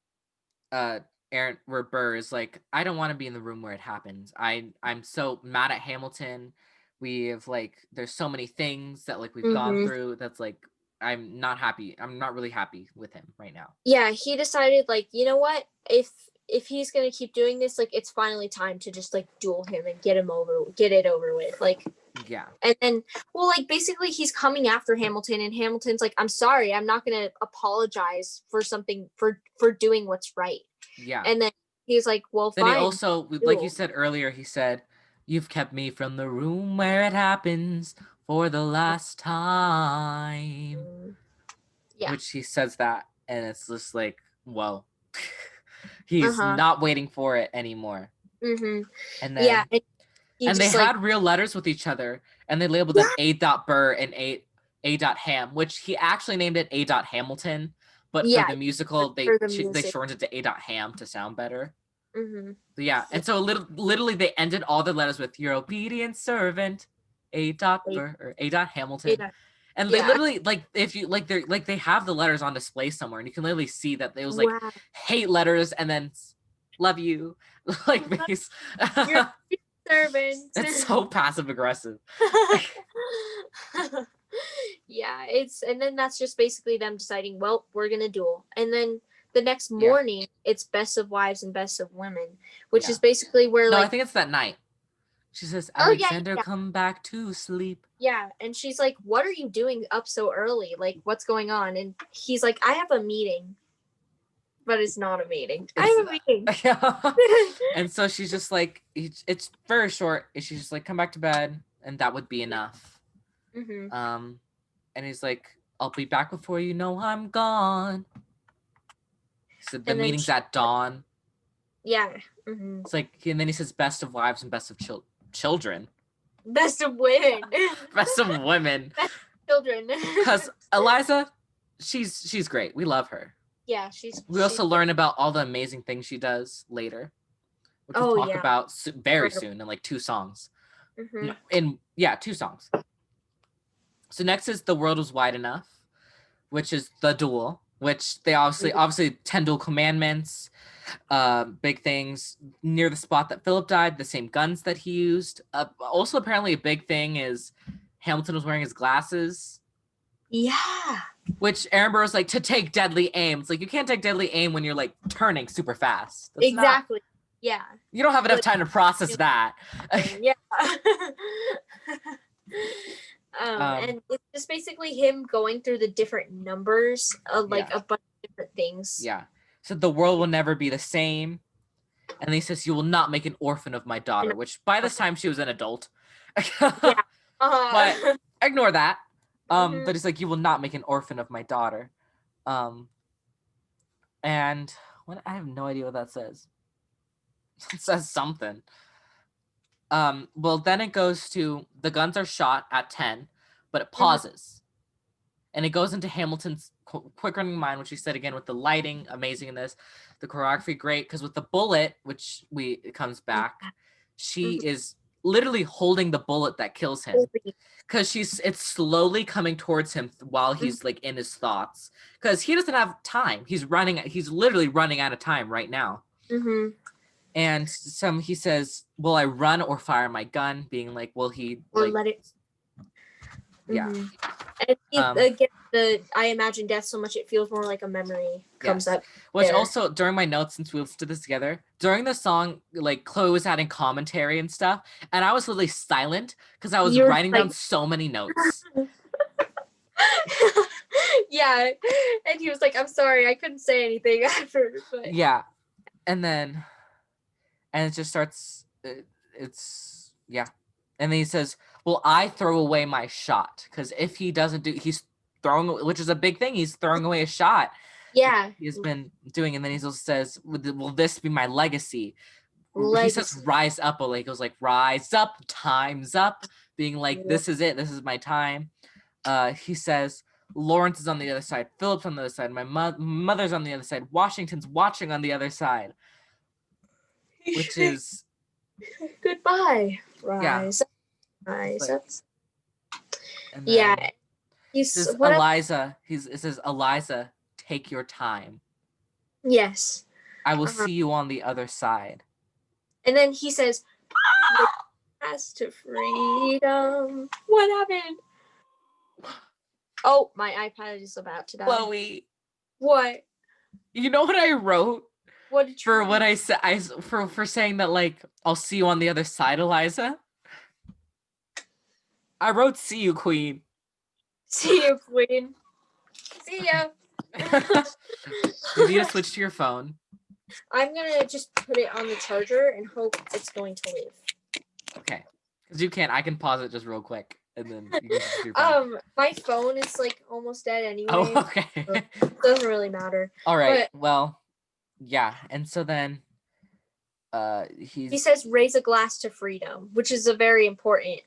where Burr is like, I don't want to be in the room where it happens. I'm so mad at Hamilton. We have like, there's so many things that like we've gone through that's like, I'm not happy. I'm not really happy with him right now. Yeah, he decided like, you know what? If he's gonna keep doing this, like it's finally time to just like duel him and get it over with. Like yeah. And then like basically he's coming after Hamilton, and Hamilton's like, I'm sorry, I'm not gonna apologize for something for doing what's right. Yeah. And then he's like, well, then fine. He also, like you said earlier, he said, you've kept me from the room where it happens for the last time. Yeah. Which he says that, and it's just like, whoa. He's not waiting for it anymore. And then and they had real letters with each other, and they labeled them A. Burr and A. Ham, which he actually named it A. Hamilton, but for the musical, they shortened it to A. Ham to sound better. But yeah, and so literally they ended all the letters with your obedient servant, A. Burr or A. Hamilton. And they literally, like, if you like, they're like, they have the letters on display somewhere, and you can literally see that it was like hate letters and then love you, like these. Your servant. It's so passive aggressive. Yeah, and then that's just basically them deciding, well, we're gonna duel, and then the next morning it's best of wives and best of women, which is basically where I think it's that night. She says, Alexander, come back to sleep. Yeah, and she's like, what are you doing up so early? Like, what's going on? And he's like, I have a meeting. But it's not a meeting. I have a meeting. And so she's just like, it's very short. She's just like, come back to bed, and that would be enough. And he's like, I'll be back before you know I'm gone. So the meeting's at dawn. Yeah. It's like, and then he says, best of wives and best of children. Best of women. Best of women. Best of children. Because Eliza, she's great. We love her. Yeah, we also learn about all the amazing things she does later, which we'll talk about very soon in like 2 songs. 2 songs. So next is The World Was Wide Enough, which is the duel, which they obviously 10 duel commandments. Big things near the spot that Phillip died, the same guns that he used. Also, apparently, a big thing is Hamilton was wearing his glasses. Yeah. Which Aaron Burr was like, to take deadly aim. It's like, you can't take deadly aim when you're like turning super fast. That's exactly. Yeah. You don't have enough time to process that. Yeah. And it's just basically him going through the different numbers of like a bunch of different things. Yeah. So the world will never be the same. And he says, you will not make an orphan of my daughter, which by this time she was an adult. Yeah. But ignore that. But it's like, you will not make an orphan of my daughter. And what, I have no idea what that says. It says something. Well, then it goes to the guns are shot at 10, but it pauses. And it goes into Hamilton's quick running mind, which he said again with the lighting, amazing in this. The choreography, great, because with the bullet, which it comes back, she is literally holding the bullet that kills him. Because it's slowly coming towards him while he's like in his thoughts. Because he doesn't have time. He's literally running out of time right now. And he says, will I run or fire my gun? Being like, will he let it? Yeah. And again, I imagine death so much it feels more like a memory comes up. Which also, during my notes, since we listened to this together, during the song, like Chloe was adding commentary and stuff, and I was literally silent because I was writing down so many notes. Yeah, and he was like, I'm sorry, I couldn't say anything after. But... Yeah, and it just starts, and then he says, well, I throw away my shot, because if he doesn't he's throwing, which is a big thing, he's throwing away a shot. Yeah. He's been doing, and then he also says, will this be my legacy? He says, rise up, he goes like, rise up, time's up, being like, this is it, this is my time. He says, Lawrence is on the other side, Philip's on the other side, my mother's on the other side, Washington's watching on the other side. Which is goodbye. Rise up. Rise up. Yeah. It says, Eliza, it says, Eliza, take your time. Yes. I will see you on the other side. And then he says, pass to freedom. What happened? Oh, my iPad is about to die. Chloe. What? You know what I wrote? What did you what I said, for saying that, like, I'll see you on the other side, Eliza? I wrote, see you, queen. See you, queen. See ya. You need to switch to your phone. I'm gonna just put it on the charger and hope it's going to live. Okay. Because you can't. I can pause it just real quick. And then you can switch to your phone. My phone is, like, almost dead anyway. Oh, okay. So it doesn't really matter. All right. Well... Yeah, and so then he says raise a glass to freedom, which is a very important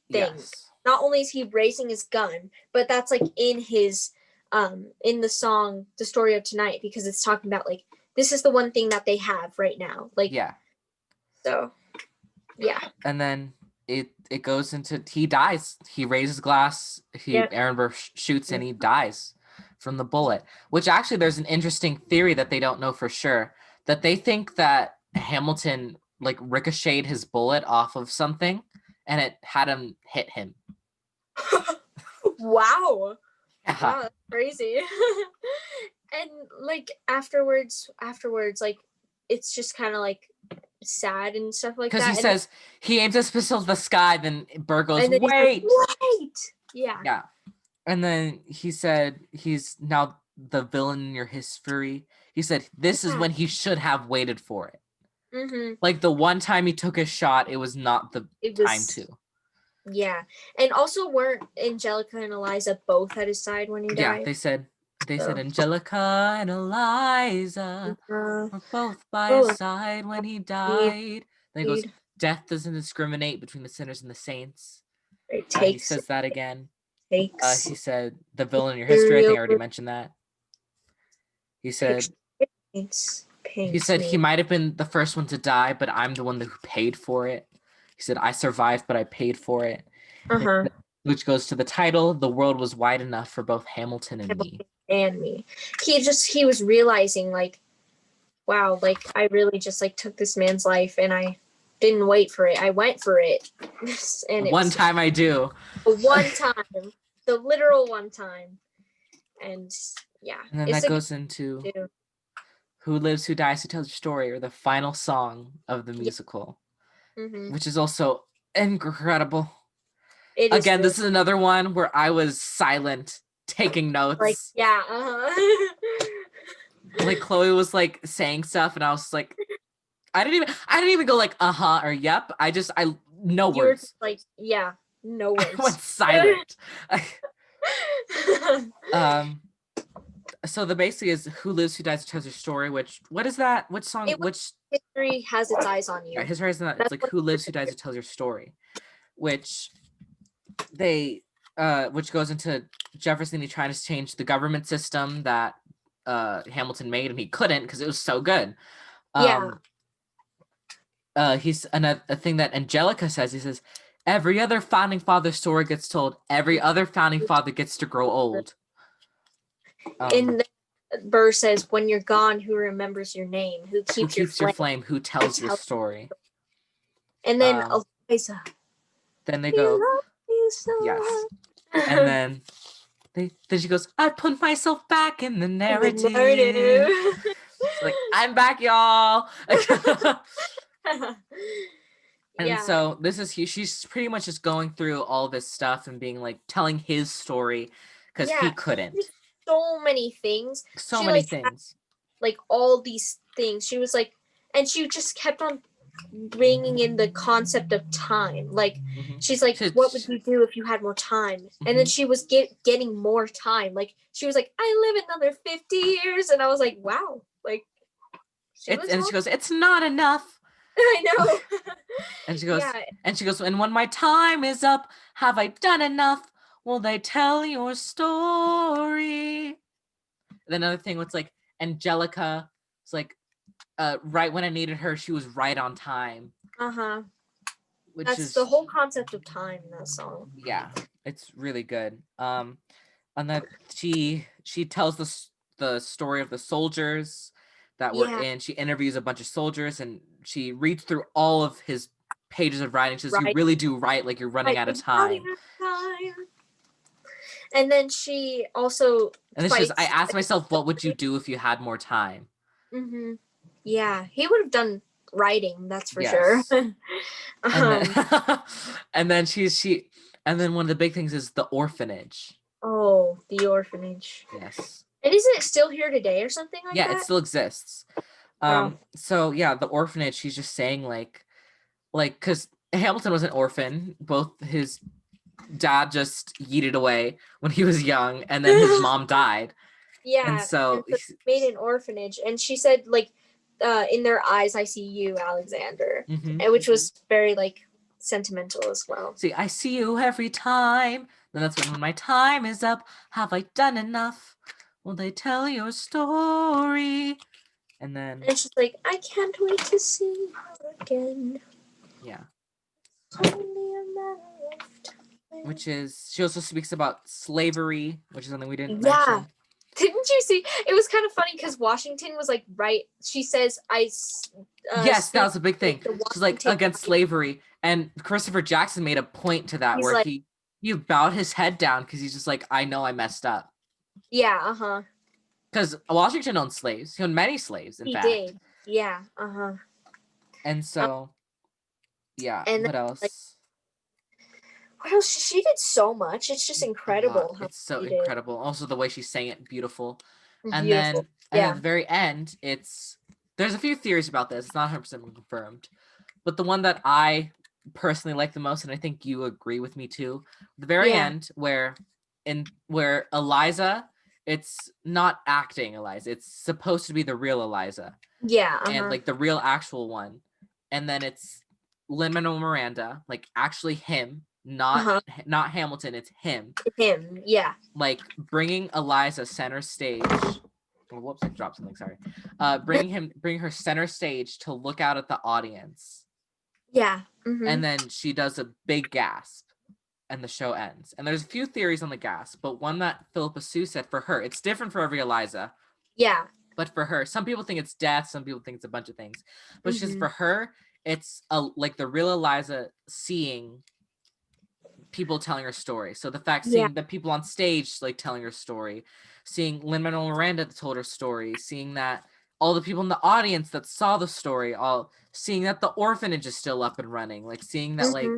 thing. Yes. Not only is he raising his gun, but that's like in his in the song The Story of Tonight, because it's talking about like this is the one thing that they have right now. Like So yeah. And then it goes into he dies. He raises glass, Aaron Burr shoots and he dies from the bullet, which actually there's an interesting theory that they don't know for sure, that they think that Hamilton like ricocheted his bullet off of something and it had him hit him. Wow. Wow, that's crazy. And like afterwards, like it's just kind of like sad and stuff like that. Because he says he aims his pistol at the sky, then Burr goes, wait! Like, wait! Yeah. Yeah. And then he said he's now the villain in your history. He said this is when he should have waited for it. Mm-hmm. Like the one time he took a shot, it was not the time to. Yeah. And also weren't Angelica and Eliza both at his side when he died? Yeah, they said Angelica and Eliza were both by his side when he died. Then he goes, death doesn't discriminate between the sinners and the saints. He says that again. He said the villain in your history. I think I already mentioned that. He said he might have been the first one to die, but I'm the one who paid for it. He said I survived, but I paid for it. Which goes to the title, The World Was Wide Enough for Both Hamilton and Me. He was realizing like wow, like I really just like took this man's life and I didn't wait for it. I went for it. And it One was time I do. the one time, the literal one time. And yeah, And then it's that a good goes into too. Who Lives, Who Dies, Who Tells Your Story, or the final song of the Yeah. musical, Mm-hmm. which is also incredible. It is Again, really this is another one where I was silent, taking like, notes. yeah, uh-huh. Like Chloe was like saying stuff, and I was like, I didn't even go like or yep. I no You were just words. like, yeah, no I went words. silent. um. So the basically is Who Lives, Who Dies, Who Tells Your Story. Which what is that? Which song? It was Which History Has Its Eyes on yeah, You. his is not. It's That's like what Who Lives, Who Dies, Who Tells Your Story, which they which goes into Jefferson trying to change the government system that Hamilton made, and he couldn't because it was so good. yeah. He's a thing that Angelica says. He says, every other founding father story gets told. Every other founding father gets to grow old. In the verse says, when you're gone, who remembers your name? Who Who keeps your keeps your flame? flame? Who tells your story? And then Eliza, Then they we go, love you so yes. much. And then she goes, I put myself back in the narrative. The narrative. She's like, I'm back, y'all. And Yeah. so this is she's pretty much just going through all this stuff and being like telling his story because he Yeah. couldn't. So many things. So She many like had, things. like all these things. She was like, and she just kept on bringing in the concept of time. Like she's like, what would you do if you had more time? And then she was getting more time. Like she was like, I live another 50 years, and I was like, wow, like She goes, it's not enough. I know. And she goes, and when my time is up, have I done enough? Will they tell your story? Then another thing was like Angelica. It's like right when I needed her, she was right on time. Which is the whole concept of time in that song. Yeah, it's really good. And that she tells the story of the soldiers that were in. She interviews a bunch of soldiers, and she reads through all of his pages of writing. She says, you really do write like you're running out of time. And then she also and then she says, I asked myself, what would you do if you had more time? Yeah, he would have done writing, that's for sure. And then and then one of the big things is the orphanage. Oh, the orphanage. Yes. And isn't it still here today or something like that? Yeah, it still exists. So yeah, the orphanage, she's just saying like because Hamilton was an orphan. Both his dad just yeeted away when he was young, and then his mom died. Yeah, and so made an orphanage, and she said like, in their eyes, I see you, Alexander, and which was very like sentimental as well. See, I see you every time. Then that's when my time is up. Have I done enough? Will they tell your story? And then she's like, I can't wait to see you again. Yeah. Only a matter of time. Which is, she also speaks about slavery, which is something we didn't mention. Didn't you see? It was kind of funny because Washington was like, right. She says, yes, that was a big thing. She's like against slavery, and Christopher Jackson made a point to that where he bowed his head down because he's just like, I know I messed up. Yeah, Because Washington owned slaves. He owned many slaves, in fact. He did. Yeah, And so, yeah. And what else? What else? She did so much. It's just incredible. It's so incredible. Also, the way she sang it, beautiful. And beautiful. then at the very end, there's a few theories about this. It's not 100% confirmed. But the one that I personally like the most, and I think you agree with me too, the very end where Eliza, it's not acting Eliza. It's supposed to be the real Eliza. Yeah. And like the real actual one. And then it's Lin-Manuel Miranda, like actually him. Not Hamilton, it's him. Yeah. Like bringing Eliza center stage. Oh, whoops, I dropped something. Sorry. Bring her center stage to look out at the audience. Yeah. And then she does a big gasp, and the show ends. And there's a few theories on the gasp, but one that Phillip said for her, it's different for every Eliza. Yeah. But for her, some people think it's death, some people think it's a bunch of things. But she's for her, it's like the real Eliza seeing people telling her story. So the fact seeing the people on stage like telling her story, seeing Lin-Manuel Miranda that told her story, seeing that all the people in the audience that saw the story, all seeing that the orphanage is still up and running, like seeing that like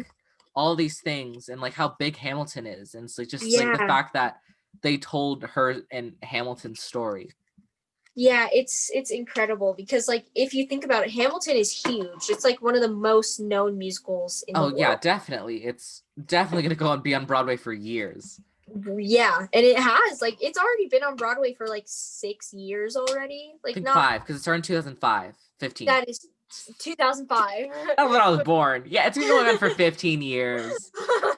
all these things and like how big Hamilton is, and it's like just like the fact that they told her and Hamilton's story. Yeah, it's incredible because like if you think about it, Hamilton is huge. It's like one of the most known musicals in the world. Yeah, definitely. It's definitely gonna go and be on Broadway for years. Yeah, and it has like it's already been on Broadway for like 6 years already. Like I think not 5 because it started in 2005, 15. That is 2005. That's when I was born. Yeah, it's been going on for 15 years.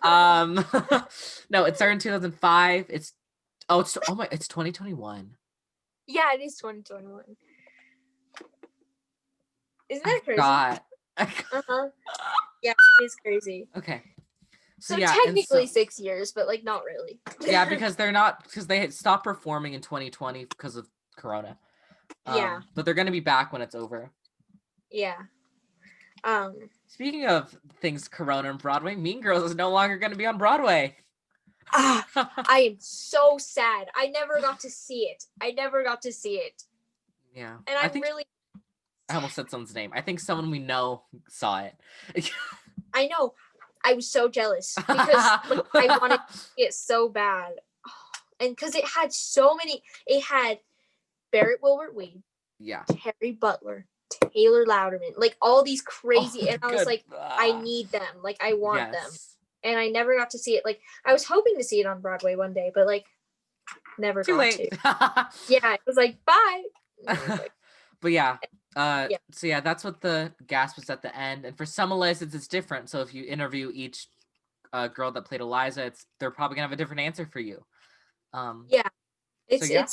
No, it started in 2005. It's 2021. Yeah, it is 2021. Isn't that crazy? God. Yeah, it is crazy. Okay. So technically 6 years, but like not really. Yeah, because they had stopped performing in 2020 because of Corona. But they're gonna be back when it's over. Yeah. Speaking of things Corona and Broadway, Mean Girls is no longer gonna be on Broadway. I am so sad. I never got to see it. Yeah. And I almost said someone's name. I think someone we know saw it. I know. I was so jealous because like, I wanted to see it so bad. And because it had so many, it had Barrett Wilbert-Weed, Terry Butler, Taylor Louderman, like all these crazy, and I was like, I need them, like I want them, and I never got to see it. Like I was hoping to see it on Broadway one day, but like never got to. Yeah, it was like bye. But so yeah, that's what the gasp was at the end. And for some Elizas, it's different. So if you interview each girl that played Eliza, they're probably gonna have a different answer for you. It's kind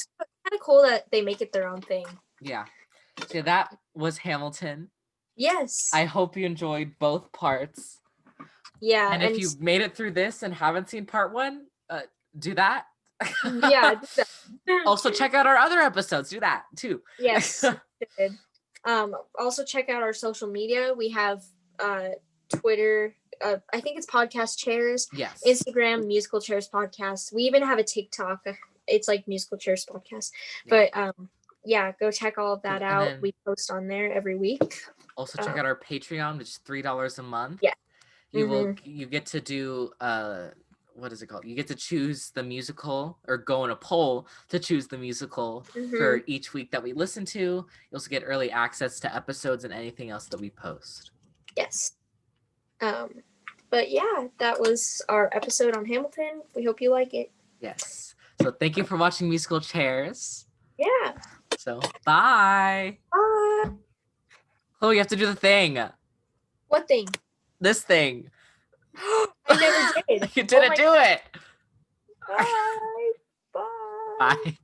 of cool that they make it their own thing. Yeah. So that was Hamilton. Yes. I hope you enjoyed both parts. Yeah. And if you made it through this and haven't seen part 1, do that. Yeah. Also check out our other episodes. Do that too. Yes. Also check out our social media. We have Twitter. I think it's Podcast Chairs. Yes. Instagram, Musical Chairs Podcast. We even have a TikTok. It's like Musical Chairs Podcast. But go check all of that out. We post on there every week. Also check out our Patreon, which is $3 a month. Yeah. You get to do what is it called? You get to choose the musical or go in a poll to choose the musical for each week that we listen to. You also get early access to episodes and anything else that we post. Yes. But yeah, that was our episode on Hamilton. We hope you like it. Yes. So thank you for watching Musical Chairs. Yeah. So bye. Bye. Oh, you have to do the thing. What thing? This thing. I never did. You didn't do it. Bye. Bye. Bye.